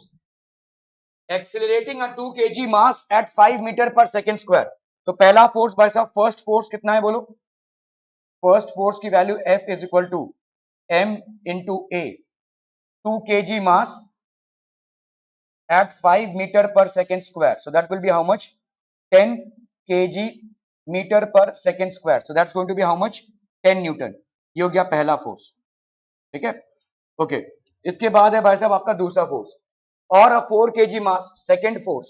[SPEAKER 1] accelerating a 2 kg mass at 5 metre पर सेकेंड स्क्वायर। तो पहला फोर्स भाई साहब, फर्स्ट फोर्स कितना है बोलो, फर्स्ट फोर्स की value F is equal to m into a, 2 kg mass at 5 meter per second square, so that will be how much, 10 kg meter per second square, so that's going to be how much, 10 Newton. ये हो गया पहला force, ठीक है, okay. इसके बाद है भाई साहब आपका दूसरा फोर्स, और a 4 kg mass, second force,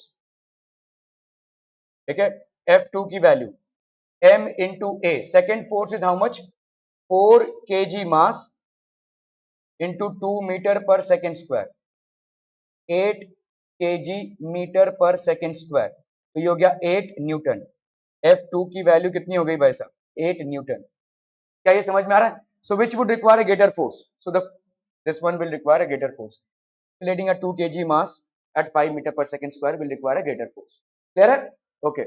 [SPEAKER 1] ठीक है। F2 की value m into a, second force is how much, 4 kg mass into 2 metre पर सेकेंड स्क्वायर, 8 kg मीटर पर सेकेंड स्क्वायर, तो ये हो गया 8 न्यूटन। F2 की वैल्यू कितनी हो गई भाई साहब, 8 न्यूटन। क्या ये समझ में आ रहा है, so which would require a greater force, so the this one will require a greater force, letting a 2 kg mass at 5 meter per second square will require a greater force, clear है, okay।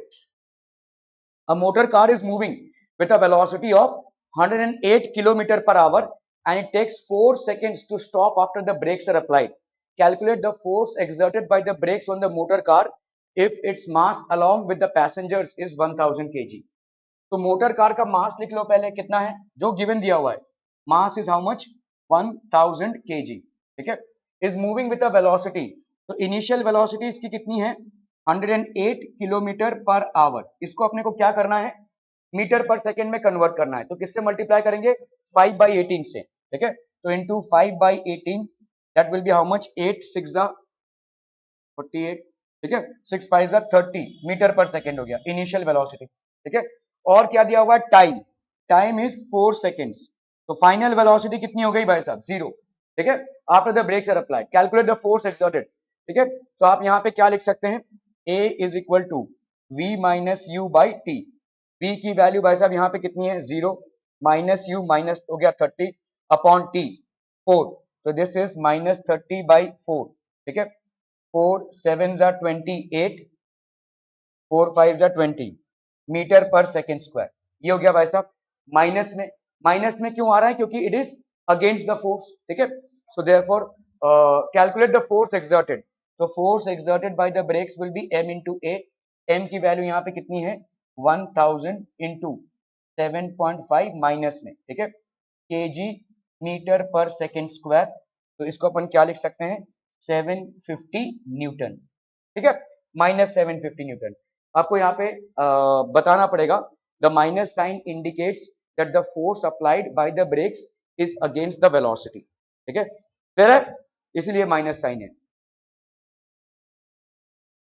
[SPEAKER 1] A motor car is moving with a velocity of 108 km per hour and it takes 4 seconds to stop after the brakes are applied. Calculate the force exerted by the brakes on the motor car if its mass along with the passengers is 1000 kg. तो motor car का मास लिख लो पहले, कितना है जो given दिया हुआ है, mass is how much 1000 kg, ठीक है। Is moving with a velocity, तो इनिशियल वेलोसिटी इसकी कितनी है 108 किलोमीटर पर आवर, इसको अपने को क्या करना है मीटर पर सेकेंड में कन्वर्ट करना है, तो किससे मल्टीप्लाई करेंगे 5/18 से, ठीक है। तो into 5/18 that will be how much 8 6 48, ठीक है, 6 5 30 मीटर पर सेकेंड हो गया इनिशियल वेलोसिटी, ठीक है। और क्या दिया हुआ है टाइम, टाइम इज 4 सेकेंड्स, तो फाइनल वेलोसिटी कितनी हो गई भाई साहब 0, ठीक है। After the brakes are applied calculate the force exerted, ठीक है। तो आप यहाँ पे क्या लिख सकते हैं, A is equal to V minus u by t, V की वैल्यू भाई साहब यहाँ पे कितनी है 0, माइनस यू माइनस हो गया 30 अपॉन टी 4, तो दिस इज -30/4, ठीक है। 4 7 28, 4 5 20 मीटर पर सेकेंड स्क्वायर, ये हो गया भाई साहब माइनस में, माइनस में क्यों आ रहा है क्योंकि it is against the force, ठीक है। So therefore calculate the force exerted, तो force exerted by the brakes will be m into A, M की वैल्यू यहाँ पे कितनी है 1000 इंटू 7.5 माइनस में, ठीक है, केजी मीटर पर सेकेंड स्क्वायर, तो इसको अपन क्या लिख सकते हैं 750 न्यूटन, ठीक है, -750 न्यूटन। आपको यहाँ पे बताना पड़ेगा the minus sign indicates that the force applied by the brakes is against the velocity, ठीक है, क्लियर है, इसलिए माइनस साइन है।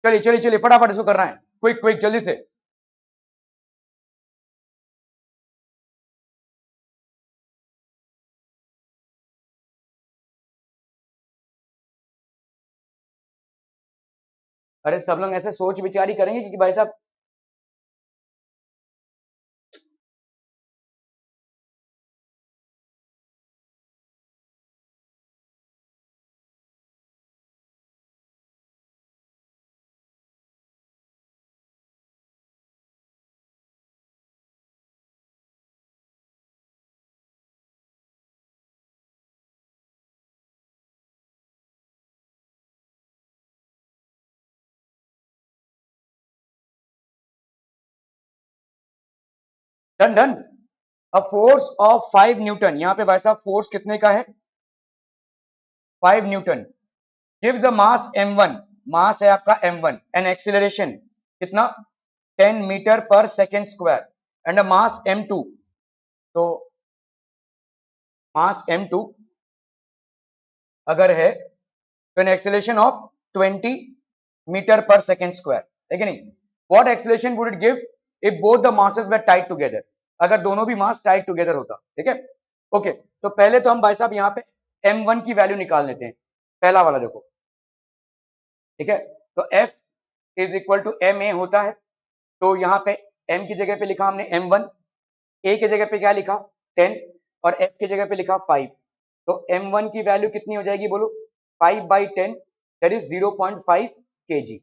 [SPEAKER 1] चलिए चलिए चलिए फटाफट इसको करना है, क्विक क्विक जल्दी से। अरे सब लोग ऐसे सोच विचार ही करेंगे क्योंकि भाई साहब done done. A force of 5 Newton, यहां पे भाई साहब फोर्स कितने का है 5 Newton, gives a mass m1, मास है आपका m1, एन एक्सीलरेशन कितना 10 मीटर पर second square, and a mass m2, तो मास m2 अगर है तो एन एक्सीलरेशन ऑफ 20 मीटर पर सेकेंड स्क्वायर, है कि नहीं। What acceleration would it give if both the masses were tied together, अगर दोनों भी मास टाइड टुगेदर होता, ठीक है। ओके, तो पहले तो हम भाई साहब यहाँ पे m1 की वैल्यू निकाल लेते हैं, पहला वाला देखो, ठीक है। तो F is equal to M a होता है, तो यहाँ पे m की जगह पे लिखा हमने m1, a की जगह पे क्या लिखा 10 और f की जगह पे लिखा 5, तो m1 की वैल्यू कितनी हो जाएगी बोलो 5/10, दैट इज 0.5 kg,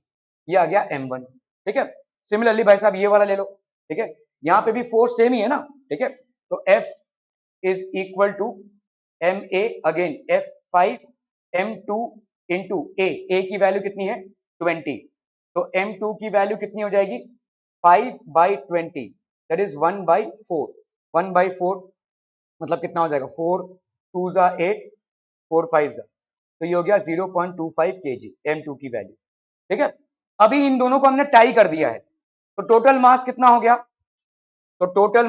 [SPEAKER 1] ये आ गया m1, ठीक है। सिमिलरली भाई साहब ये वाला ले लो, ठीक है, यहाँ पे भी फोर्स सेम ही है ना, ठीक है। तो F is equal to M A again F5 m2 into A की वैल्यू कितनी है 20, तो m2 की वैल्यू कितनी हो जाएगी 5/20, दैट इज 1/4, 1/4 मतलब कितना हो जाएगा 4 2 8 4 5, तो ये हो गया 0.25 kg m2 की वैल्यू, ठीक है। अभी इन दोनों को हमने टाई कर दिया है, तो टोटल मास कितना हो गया, तो total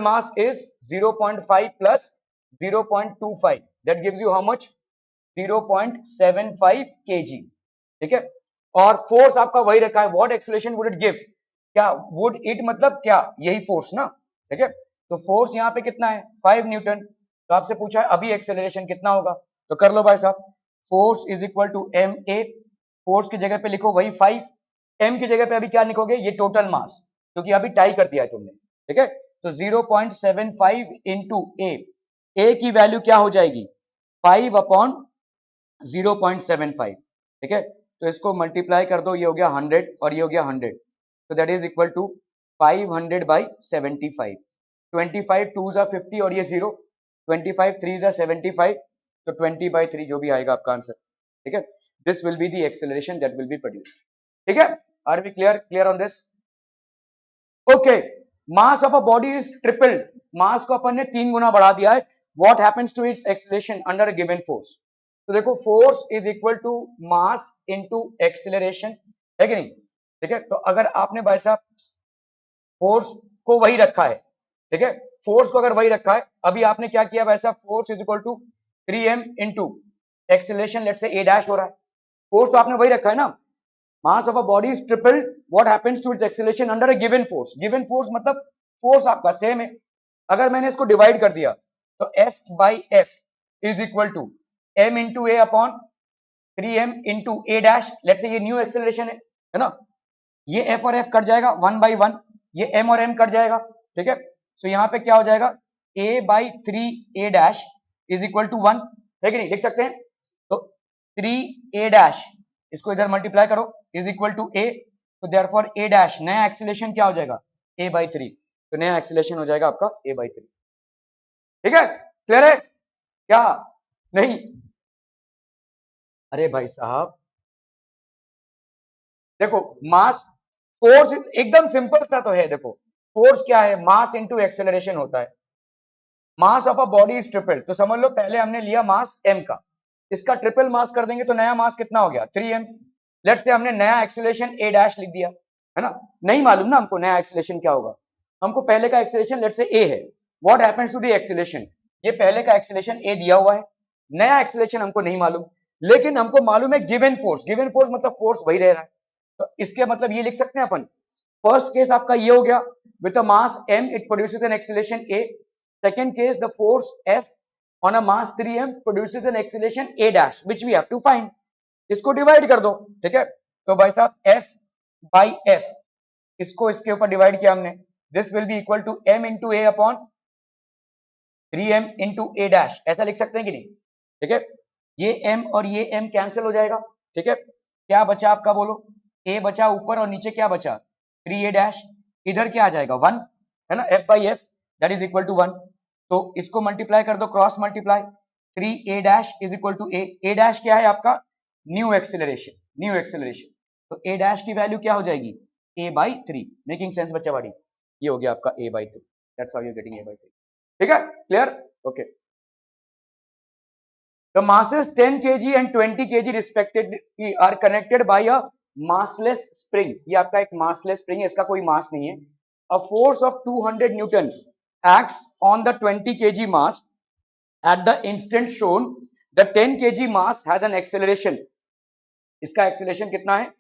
[SPEAKER 1] mass is 0.5 plus 0.25, that gives you how much 0.75 kg, ठीक है। और फोर्स आपका वही रखा है, what acceleration would it give, क्या वुड इट मतलब क्या यही फोर्स ना, ठीक है। तो फोर्स यहाँ पे कितना है 5 न्यूटन, तो आपसे पूछा है अभी एक्सेलरेशन कितना होगा, तो कर लो भाई साहब, force is equal to M a, force की जगह पे लिखो वही 5, एम की जगह पे अभी क्या लिखोगे ये टोटल मास, क्योंकि अभी टाई कर दिया है तुमने, ठीक है। तो 0.75 इंटू ए की वैल्यू क्या हो जाएगी 5/0.75, ठीक है। तो इसको मल्टीप्लाई कर दो, ये हो गया 100 और ये हो गया 100, तो दैट इज इक्वल टू 500/75, 25 2 50 और ये 0, 25 3 75, तो 20/3 जो भी आएगा आपका आंसर, ठीक है। This will be the acceleration that will be produced, ठीक है। Are we clear on this, okay. Mass of a body is tripled, mass को अपन ने 3 गुना बढ़ा दिया है, what happens to its acceleration under a given force, तो देखो force is equal to mass into acceleration, है कि नहीं, ठीक है। तो अगर आपने भाई साहब फोर्स को वही रखा है, ठीक है, फोर्स को अगर वही रखा है, अभी आपने क्या किया भाई साहब, force is equal to 3m into acceleration let's say a dash हो रहा है, फोर्स तो आपने वही रखा है ना, mass of a body is tripled, what happens to its acceleration under a given force मतलब फोर्स आपका सेम है, अगर मैंने इसको डिवाइड कर दिया तो F/F is equal to m into a upon 3m into a dash, let's say ये न्यू एक्सेलरेशन है ना, ये F और F कट जाएगा 1/1, ये m और m कट जाएगा, ठीक है। तो यहाँ पे क्या हो जाएगा a/3 a dash is equal to 1, है कि नहीं, लिख सकते हैं, तो 3a डैश इसको इधर मल्टीप्लाई करो इज इक्वल टू a, तो देयरफॉर a डैश नया एक्सीलरेशन क्या हो जाएगा a/3, तो नया एक्सीलरेशन हो जाएगा आपका a/3, ठीक है। क्लियर है क्या नहीं, अरे भाई साहब देखो मास फोर्स एकदम सिंपल सा तो है, देखो फोर्स क्या है मास इनटू एक्सेलरेशन होता है, मास of a body is triple, तो समझ लो पहले हमने लिया मास m का, इसका ट्रिपल मास कर देंगे तो नया मास कितना हो गया 3m, लेट्स से हमने नया एक्सेलरेशन a डैश लिख दिया, है ना, नहीं मालूम ना हमको नया एक्सेलरेशन क्या होगा, हमको पहले का एक्सेलरेशन लेट्स से a है, what happens to the acceleration, ये पहले का एक्सेलरेशन a दिया हुआ है, नया एक्सेलरेशन हमको नहीं मालूम, लेकिन हमको मालूम है गिवन फोर्स मतलब फोर्स वही रह रहा है, तो इसके मतलब ये लिख सकते हैं अपन, फर्स्ट केस आपका ये हो गया with a mass m it produces an acceleration a, second case the force F on a mass 3m produces an acceleration a dash which we have to find, इसको डिवाइड कर दो, ठीक है। तो भाई साहब F by F इसको इसके ऊपर डिवाइड किया हमने, this will be equal to m into a upon 3m into a dash, ऐसा लिख सकते हैं कि नहीं, ठीक है। ये m और ये m कैंसिल हो जाएगा, ठीक है, क्या बचा आपका बोलो, a बचा ऊपर और नीचे क्या बचा 3a डैश, इधर क्या आ जाएगा 1, है ना, F by F that is equal to 1, तो इसको मल्टीप्लाई कर दो cross multiply, 3a dash is equal to a dash क्या है आपका न्यू एक्सेलरेशन, तो a डैश की वैल्यू क्या हो जाएगी a/3, मेकिंग सेंस बच्चा बाड़ी, ये हो गया आपका a/3, that's how you getting a/3। ठीक है, clear, okay. The masses 10 kg and 20 kg respectively are connected by a massless spring। ये आपका एक massless spring है, इसका कोई मास नहीं है। A force of 200 Newton acts on the 20 kg mass at the instant shown। The 10 kg mass has an acceleration। इसका acceleration कितना है?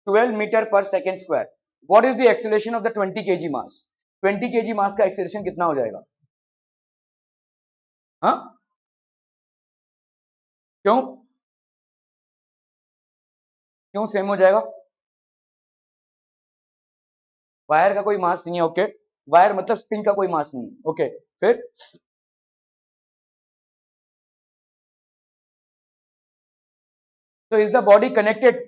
[SPEAKER 1] 12 मीटर पर second square. What is the acceleration of the 20 kg mass? 20 kg मास का acceleration कितना हो जाएगा? हाँ, क्यों क्यों सेम हो जाएगा? वायर का कोई मास नहीं है, ओके। वायर मतलब स्प्रिंग का कोई मास नहीं है, ओके। फिर तो is the body connected?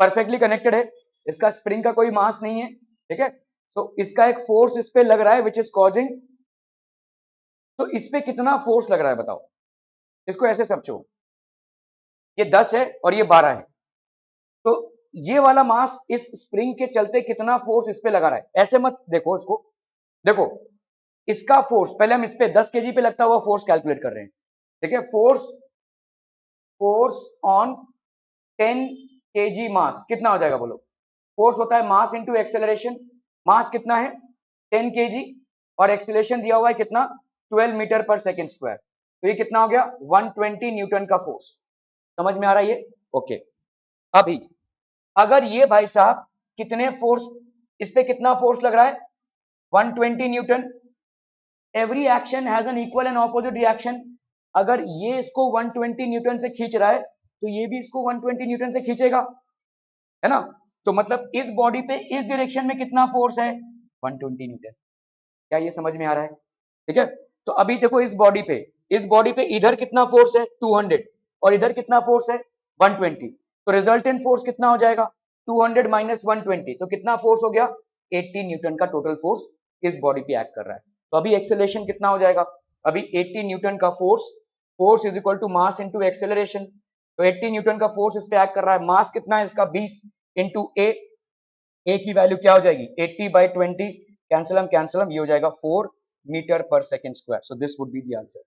[SPEAKER 1] Perfectly connected है, इसका स्प्रिंग का कोई मास नहीं है, ठीक है। तो इसका एक फोर्स इस पे लग रहा है विच इज कॉजिंग, तो इस पे कितना फोर्स लग रहा है बताओ? इसको ऐसे समझो, ये 10 है और ये 12 है, तो ये वाला मास इस स्प्रिंग के चलते कितना फोर्स इस पे लगा रहा है? ऐसे मत देखो इसको, देखो इसका फोर्स, पहले हम इस पे 10 kg पे लगता हुआ फोर्स कैलकुलेट कर रहे हैं, ठीक है। फोर्स फोर्स ऑन 10 kg मास कितना हो जाएगा बोलो? फोर्स होता है मास इंटू एक्सेलरेशन। मास कितना है? 10 kg, और एक्सेलरेशन दिया हुआ है कितना? 12 मीटर पर सेकेंड स्क्वायर। तो ये कितना हो गया? 120 न्यूटन का फोर्स। समझ में आ रहा है ये? ओके। अभी अगर ये भाई साहब कितने फोर्स, इस पे कितना फोर्स लग रहा है? 120 Newton. Every action has an equal and opposite reaction. अगर ये इसको 120 न्यूटन से खींच रहा है तो ये भी इसको 120 न्यूटन से खींचेगा, है ना। तो मतलब इस बॉडी पे इस डायरेक्शन में कितना फोर्स है? 120 न्यूटन। क्या ये समझ में आ रहा है? ठीक है। तो अभी देखो इस बॉडी पे इधर कितना फोर्स है? 200, और इधर कितना फोर्स है? 120। तो रिजल्टेंट फोर्स कितना हो जाएगा? 200 माइनस 120, तो कितना फोर्स हो गया? 80 न्यूटन का टोटल फोर्स इस बॉडी पे एक्ट कर रहा है। तो अभी एक्सेलरेशन कितना हो जाएगा? अभी 80 न्यूटन का force is equal to mass into acceleration. तो 80 न्यूटन का फोर्स इस पे एक्ट कर रहा है। मास कितना है इसका? 20 इंटू ए की वैल्यू क्या हो जाएगी? 80/20, कैंसिल, ये हो जाएगा 4 मीटर पर second square. So this would be the answer.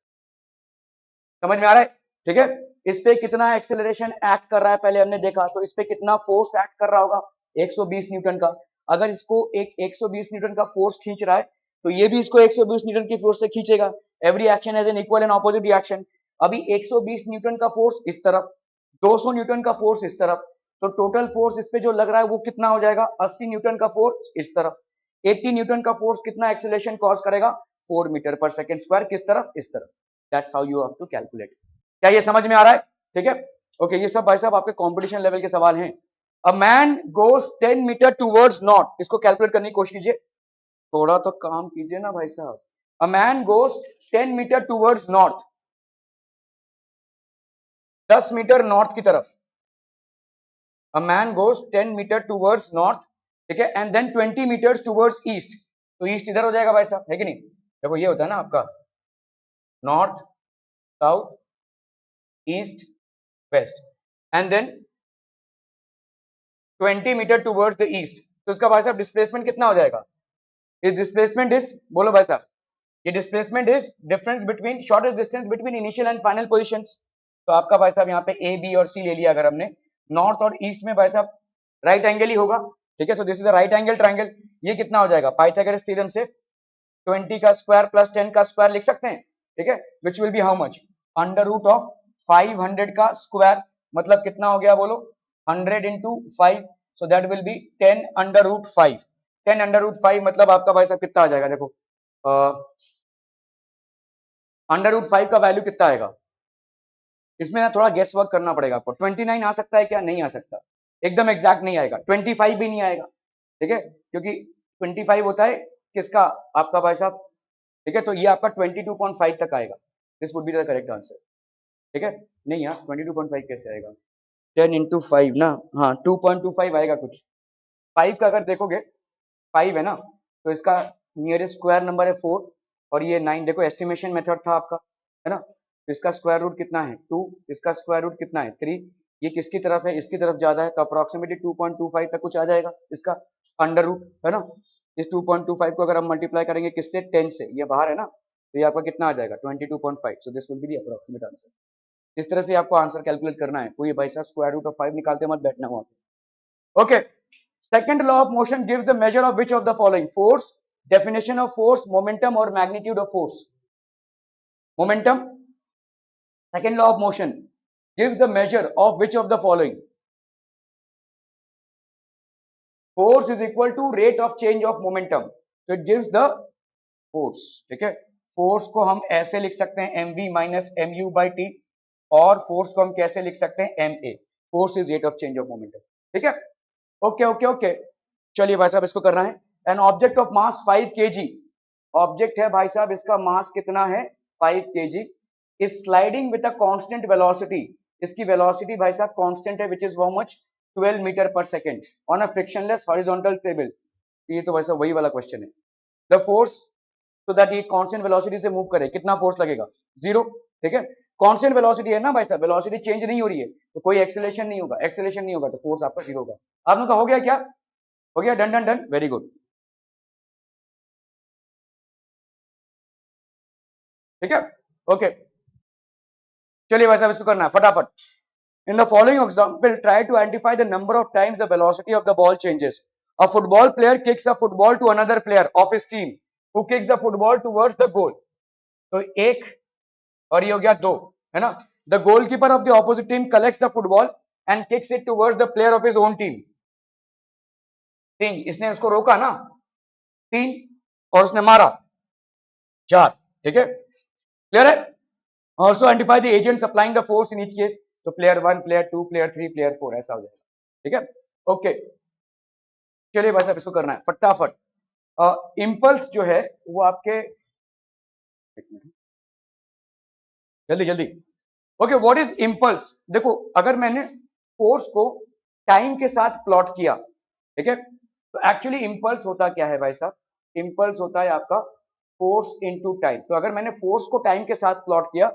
[SPEAKER 1] समझ में आ रहा है? ठीक है। इस पे कितना एक्सेलरेशन एक्ट कर रहा है पहले हमने देखा, तो इस पे कितना फोर्स एक्ट कर रहा होगा? 120 न्यूटन का। अगर इसको एक 120 न्यूटन का फोर्स खींच रहा है तो ये भी इसको 120 न्यूटन की फोर्स से खींचेगा। Every action has an equal and opposite reaction. अभी 120 न्यूटन का फोर्स इस तरफ, 200 न्यूटन का फोर्स इस तरफ, तो टोटल फोर्स इस पे जो लग रहा है वो कितना हो जाएगा? 80 न्यूटन का फोर्स इस तरफ। 80 न्यूटन का फोर्स कितना एक्सेलरेशन कॉज करेगा? 4 मीटर पर सेकेंड स्क्वायर। किस तरफ? इस तरफ। That's how you have to calculate. क्या ये समझ में आ रहा है? ठीक है, ओके। ये सब भाई साहब आपके कॉम्पिटिशन लेवल के सवाल हैं। A man goes 10 metre towards north, इसको कैलकुलेट करने की कोशिश कीजिए, थोड़ा तो काम कीजिए ना भाई साहब। A man goes 10 metre towards north, 10 meter north की तरफ। A man goes 10 metre towards north, ठीक है, and then 20 meters towards east. तो ईस्ट इधर हो जाएगा भाई साहब, है कि नहीं? देखो ये होता है ना आपका north, south, east, west, and then 20 meter towards the east. तो इसका भाई साहब डिस्प्लेसमेंट कितना हो जाएगा? इस डिस्प्लेसमेंट इज, बोलो भाई साहब, ये displacement is difference between, shortest distance between initial and final positions. तो आपका भाई साहब यहाँ पे ए, बी और सी ले लिया अगर हमने, नॉर्थ और ईस्ट में भाई साहब राइट एंगल ही होगा, ठीक है। सो this is a right angle triangle. ये कितना हो जाएगा? पाइथागोरस थ्योरम से 20 का स्क्वायर प्लस 10 का स्क्वायर लिख सकते हैं, ठीक है, which will be how much? Under root of 500 का स्क्वायर, मतलब कितना हो गया बोलो? 100 into 5, so that will be 10 under root 5। 10 under root 5 मतलब आपका भाई साहब कितना आ जाएगा? देखो अंडर रूट 5 का वैल्यू कितना आएगा? इसमें ना थोड़ा गेस वर्क करना पड़ेगा आपको। 29 आ सकता है क्या? नहीं आ सकता, एकदम एग्जैक्ट नहीं आएगा। 25 भी नहीं आएगा, ठीक है, क्योंकि 25 होता है किसका? आपका भाई साहब, ठीक है। तो ये आपका 22.5 तक आएगा। This would be the correct answer, ठीक है। नहीं यार 22.5 कैसे आएगा? 10 इंटू 5 ना, हाँ 2.25 आएगा कुछ। 5 का अगर देखोगे, 5 है ना, तो इसका नियरेस्ट स्क्वायर नंबर है 4, और ये 9। देखो एस्टिमेशन मेथड था आपका, है ना। तो इसका स्क्वायर रूट कितना है? 2, इसका स्क्वायर रूट कितना है? 3। ये किसकी तरफ है? इसकी तरफ ज्यादा है, तो अप्रोक्सीमेटली 2.25 तक कुछ आ जाएगा इसका अंडर रूट, है ना। इस 2.25 को अगर हम मल्टीप्लाई करेंगे किससे, 10 से, ये बाहर है ना, तो ये आपका कितना आ जाएगा 22.5. So this will be the approximate answer. इस तरह से आपको आंसर कैलकुलेट करना है. कोई भाई साहब स्क्वायर रूट ऑफ 5 निकालते मत बैठना वहां पे. Okay. Second law of motion gives the measure of which of the following. Force, definition of force, momentum or magnitude of force. Momentum, second law of motion, gives the measure of which of the following. Force is equal to rate of change of momentum. So it gives the force. ठीक है. Force को हम ऐसे लिख सकते हैं mv minus mu by t, और force को हम कैसे लिख सकते हैं ma. Force is rate of change of momentum. ठीक है. Okay okay okay. चलिए भाई साहब इसको करना है. An object of mass 5 kg. Object है भाई साहब, इसका मास कितना है 5 kg. Is sliding with a constant velocity. इसकी वेलोसिटी भाई साहब कांस्टेंट है, which is how much, 12 meter पर second on a frictionless horizontal table. ये तो भाई साहब वही वाला क्वेश्चन है. द फोर्स, सो दैट ये कांस्टेंट वेलोसिटी से मूव करे, कितना फोर्स लगेगा, 0. ठीक है. कांस्टेंट वेलोसिटी है ना भाई साहब, वेलोसिटी चेंज नहीं हो रही है, तो कोई एक्सेलेरेशन नहीं होगा. एक्सेलेरेशन नहीं होगा तो फोर्स आपका 0 होगा. आप लोग का हो गया क्या, हो गया, done done done, very good. ठीक है. ओके. चलिए भाई साहब इसको करना है फटाफट. In the following example, try to identify the number of times the velocity of the ball changes. A football player kicks a football to another player of his team, who kicks the football towards the goal. तो एक और ये हो गया 2, है ना. The goalkeeper of the opposite team collects the football and kicks it towards the player of his own team. 3, इसने उसको रोका ना, 3, और उसने मारा 4. ठीक है. क्लियर है. Also identify the agent supplying the force in each case. तो प्लेयर 1, प्लेयर 2, प्लेयर 3, प्लेयर 4 ऐसा हो जाएगा. ठीक है. ओके. चलिए भाई साहब इसको करना है फटाफट. इम्पल्स जो है वो आपके, जल्दी जल्दी. ओके. What is impulse. देखो अगर मैंने फोर्स को टाइम के साथ प्लॉट किया, ठीक है, तो एक्चुअली इम्पल्स होता क्या है भाई साहब, इम्पल्स होता है आपका फोर्स इनटू टाइम. तो अगर मैंने फोर्स को टाइम के साथ प्लॉट किया,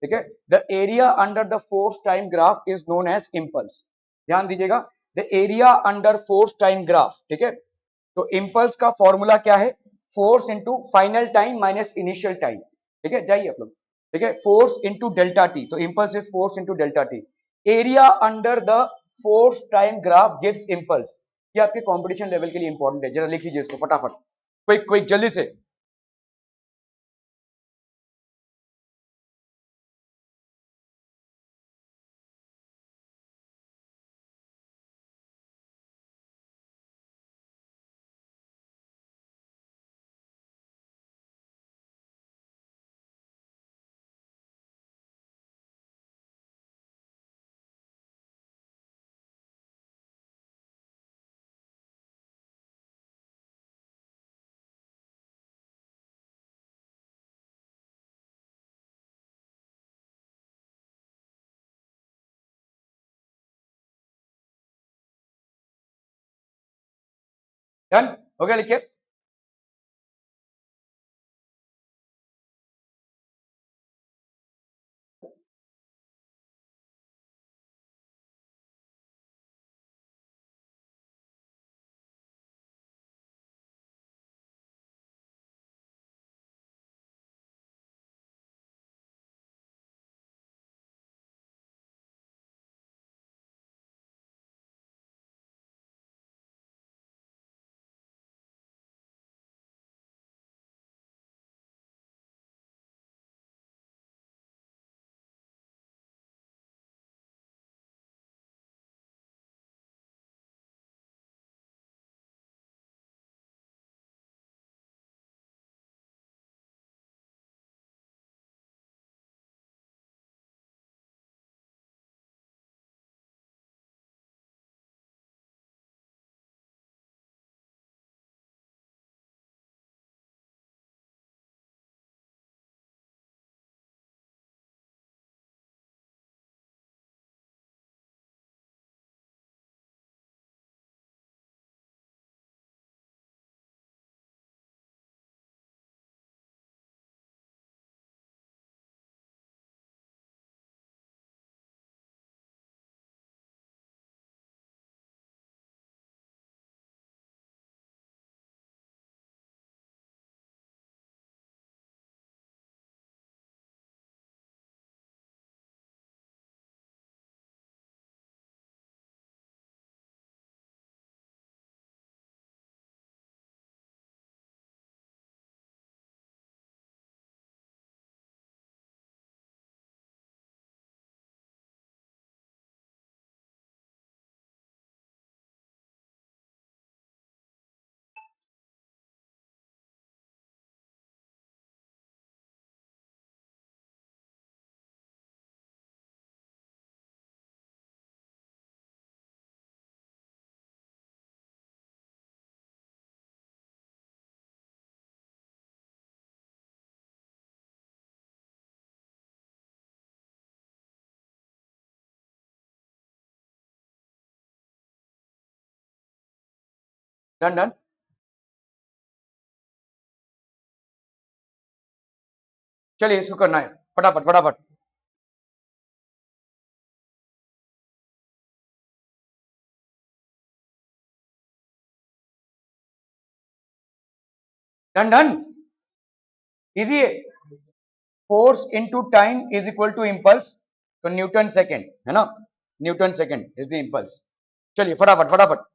[SPEAKER 1] ठीक है, the area under the force time graph is known as impulse. ध्यान दीजिएगा, the area under force time graph. ठीक है. तो इम्पल्स का फॉर्मूला क्या है, force into final time minus initial time. ठीक है, जाइए आप लोग. ठीक है. Force into delta T. तो impulse is force into delta T. Area under the force time graph gives impulse. ये आपके कंपटीशन लेवल के लिए इंपॉर्टेंट है, जरा लिख लीजिए इसको फटाफट, क्विक क्विक जल्दी से. डन हो गया, लिखिए. Done done. चलिए इसको करना है फटाफट फटाफट। Done done. इजी है। Force into time is equal to impulse, तो न्यूटन सेकेंड है ना, newton second is the impulse. चलिए फटाफट फटाफट।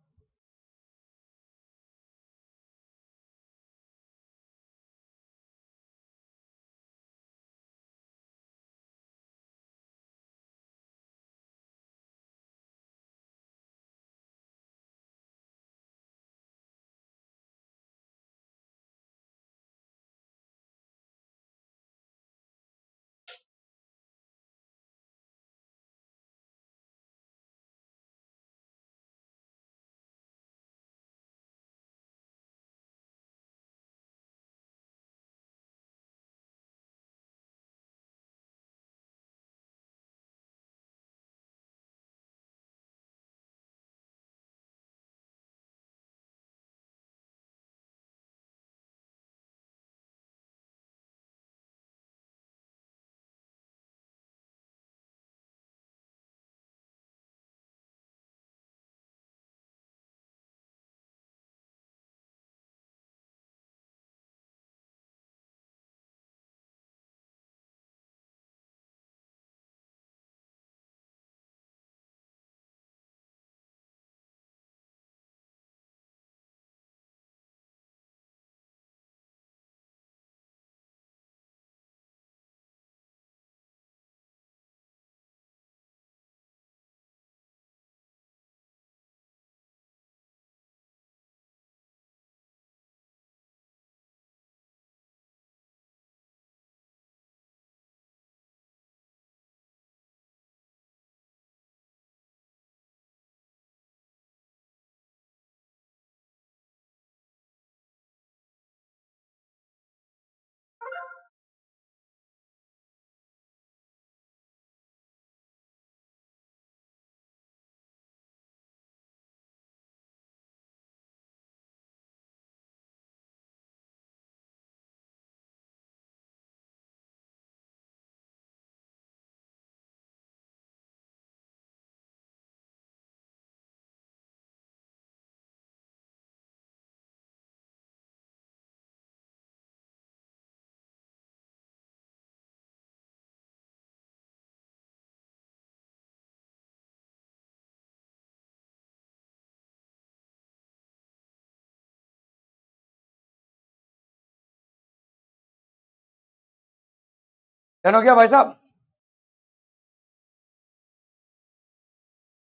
[SPEAKER 1] डन हो गया भाई साहब।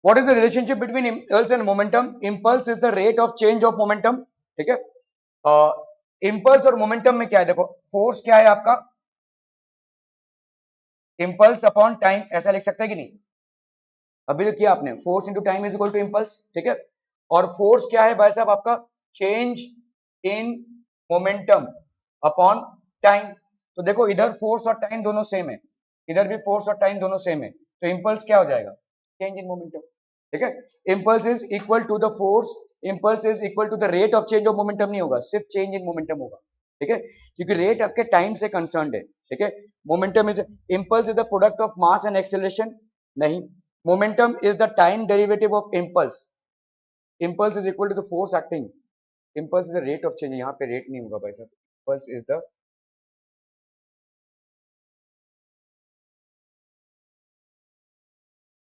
[SPEAKER 1] What is the relationship between impulse and momentum? Impulse is the rate of change of momentum, ठीक है। इम्पल्स और मोमेंटम में क्या है, देखो फोर्स क्या है आपका, इम्पल्स अपॉन टाइम, ऐसा लिख सकते हैं कि नहीं, अभी तो किया आपने, force into time is equal to impulse, ठीक है। और फोर्स क्या है भाई साहब आपका, change in momentum upon time. तो देखो इधर फोर्स और टाइम दोनों सेम है, इधर भी फोर्स और टाइम दोनों सेम है, तो इम्पल्स क्या हो जाएगा, चेंज इन मोमेंटम, ठीक है। Impulse is equal to the force, impulse is equal to the rate of change of momentum नहीं होगा, सिर्फ चेंज इन मोमेंटम होगा, ठीक है, क्योंकि रेट आपके टाइम से कंसर्न्ड है, ठीक है। Momentum is, impulse is the product of mass and acceleration, नहीं, momentum is the time derivative of impulse, impulse is equal to the force acting, impulse is the rate of change, यहाँ पे rate नहीं होगा भाई साहब, impulse is the,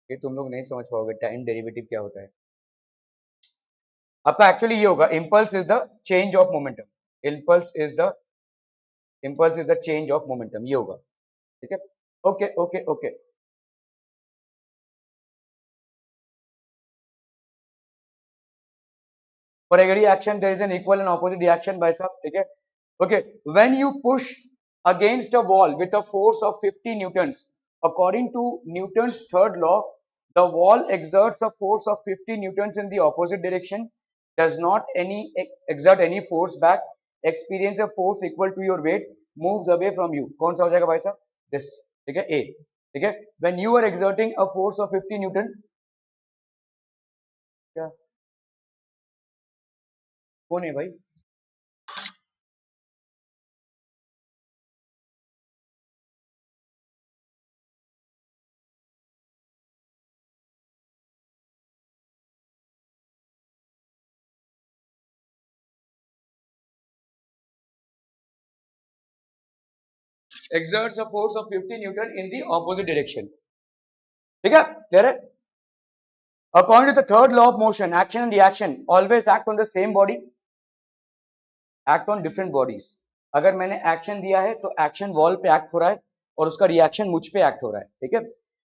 [SPEAKER 1] ये तुम लोग नहीं समझ पाओगे टाइम डेरिवेटिव क्या होता है, आपका एक्चुअली ये होगा, impulse is the change of momentum, impulse is the, impulse is the change of momentum, ये होगा, ठीक है। Okay okay okay. For every action there is an equal and opposite reaction भाई साहब, ठीक है। Okay, when you push against a wall with a force of 50 newtons, according to Newton's third law, the wall exerts a force of 50 newtons in the opposite direction, does not any exert any force back, experience a force equal to your weight, moves away from you। कौन सा हो जाएगा भाई साहब, this, ठीक है, A, ठीक है। When you are exerting a force of 50 newton, क्या कौन है भाई? Exerts a force of 50 Newton in the opposite direction. ठीक है, क्लियर है? According to the third law of motion, action and reaction always act on the same body, act on different bodies. अगर मैंने action दिया है तो action wall पे act हो रहा है और उसका रिएक्शन मुझ पे एक्ट हो रहा है, ठीक है?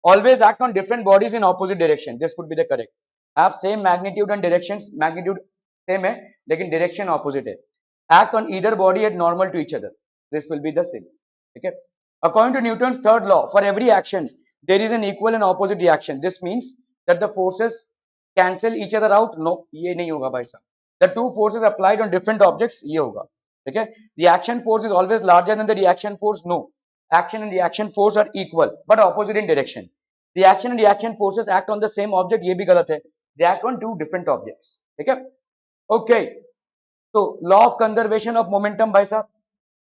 [SPEAKER 1] Always act on different bodies in opposite direction, this would be the correct. Have same magnitude and directions, magnitude same है लेकिन डायरेक्शन ऑपोजिट है. Act on either body at normal to each other, this will be the same, ठीक है? According to Newton's third law, for every action there is an equal and opposite reaction. This means that the forces cancel each other out. No, ये नहीं होगा भाई साहब. The two forces applied on different objects, ये होगा, ठीक है? The action force is always larger than the reaction force. No, action and reaction force are equal but opposite in direction. The action and reaction forces act on the same object, ये भी गलत है. They act on two different objects, ठीक है? Okay, so law of conservation of momentum भाई साहब,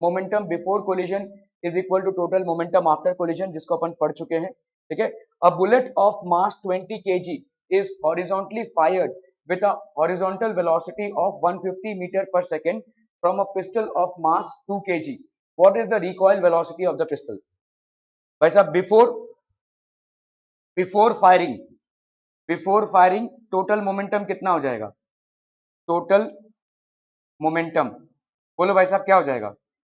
[SPEAKER 1] momentum before collision is equal to total momentum after collision, जिसको अपन पढ़ चुके हैं, ठीक है? A bullet of mass 20 kg is horizontally fired with a horizontal velocity of 150 meter per second from a pistol of mass 2 kg. What is the recoil velocity of the pistol? भाई साहब, before firing total momentum कितना हो जाएगा? Total momentum बोलो भाई साहब, क्या हो जाएगा?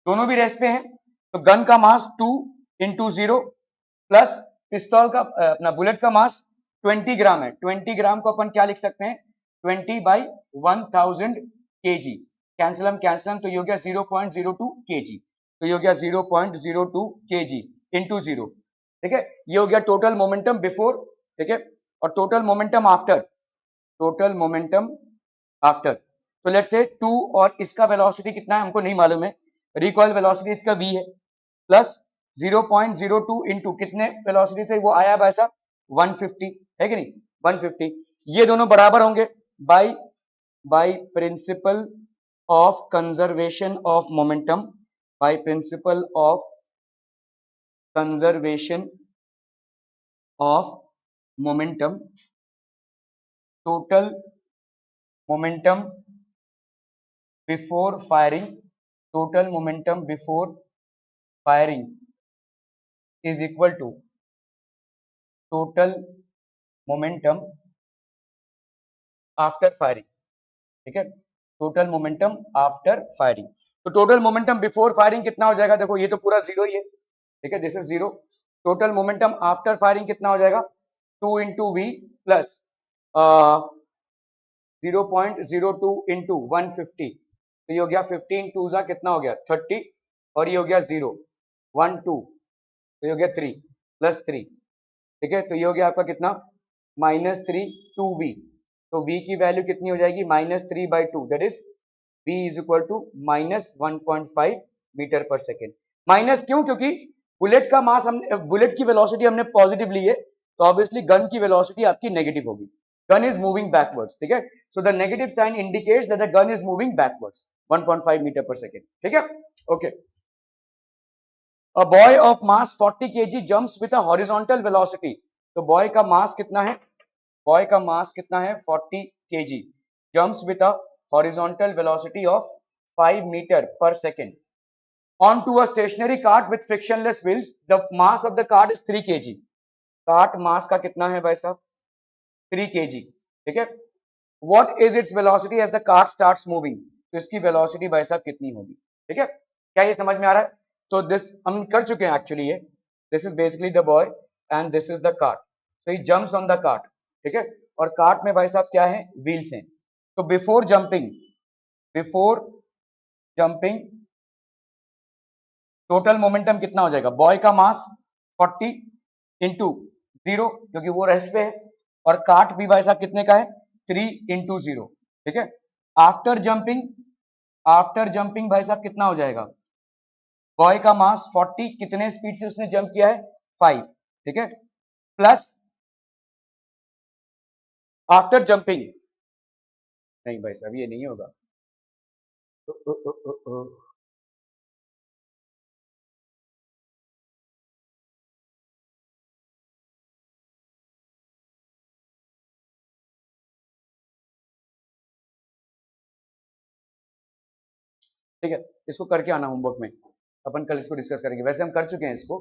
[SPEAKER 1] दोनों भी रेस्ट पे हैं तो गन का मास 2 इंटू 0 प्लस पिस्तौल का अपना बुलेट का मास 20 ग्राम है. 20 ग्राम को अपन क्या लिख सकते हैं? 20 बाई 1000 kg. कैंसिलम तो ये हो गया 0.02 kg. तो ये हो गया 0.02 kg इंटू 0, ठीक है? ये हो गया टोटल मोमेंटम बिफोर, ठीक है? और टोटल मोमेंटम आफ्टर, तो लेट्स से 2 और इसका वेलोसिटी कितना है हमको नहीं मालूम है. रिकॉइल वेलोसिटी इसका v है प्लस 0.02 इंटू कितने वेलोसिटी से वो आया भाई साहब? 150 है कि नहीं? 150. ये दोनों बराबर होंगे by principle of conservation of momentum, by principle of conservation of momentum, total momentum before firing is equal to total momentum after firing, ठीक है? Total momentum after firing. तो टोटल मोमेंटम बिफोर फायरिंग कितना हो जाएगा? देखो ये तो पूरा जीरो ही है, ठीक है? This is zero. Total momentum after firing कितना हो जाएगा? 2 इंटू वी प्लस 0.02 इंटू 150. तो ये हो गया 15 टू जा कितना हो गया? 30. और ये हो गया 0 1 2, तो ये हो गया 3 प्लस 3, ठीक है? तो ये हो गया आपका कितना? -3 2v. तो v की वैल्यू कितनी हो जाएगी? -3/2, that is v is equal to -1.5 meter पर सेकेंड. माइनस क्यों? क्योंकि बुलेट का मास बुलेट की वेलोसिटी हमने पॉजिटिव ली है तो ऑब्वियसली गन की वेलोसिटी आपकी नेगेटिव होगी. गन इज मूविंग बैकवर्ड्स, ठीक है? So the negative sign indicates that the gun is moving backwards 1.5 meter पर सेकेंड, ठीक है? Okay. A boy of mass 40 kg jumps with a horizontal velocity. तो boy का मास कितना है? 40 kg. Jumps with a horizontal velocity of 5 meter per second onto a stationary cart with frictionless wheels. The mass of the cart is 3 kg. Cart मास का कितना है भाई साहब? 3 kg, ठीक है? What is its velocity as the cart starts moving? तो इसकी velocity भाई साहब कितनी होगी, ठीक है? क्या ये समझ में आ रहा है? तो दिस हम कर चुके हैं एक्चुअली. ये this is basically the boy and this is the cart. So he jumps on the cart, ठीक है? और कार्ट में भाई साहब क्या है? व्हील्स हैं. तो बिफोर जंपिंग टोटल मोमेंटम कितना हो जाएगा? बॉय का मास 40 इंटू 0 क्योंकि वो रेस्ट पे है, और कार्ट भी भाई साहब कितने का है? 3 इंटू 0, ठीक है? आफ्टर जंपिंग भाई साहब कितना हो जाएगा? बॉय का मास 40, कितने स्पीड से उसने जंप किया है? 5, ठीक है? प्लस आफ्टर जंपिंग, नहीं भाई साहब ये नहीं होगा. ठीक है, इसको करके आना होमवर्क में। अपन कल इसको डिस्कस करेंगे, वैसे हम कर चुके हैं इसको,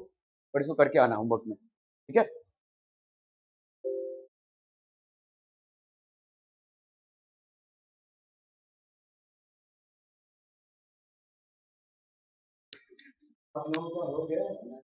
[SPEAKER 1] पर इसको करके आना होमवर्क में। ठीक है। आप लोगों का हो गया?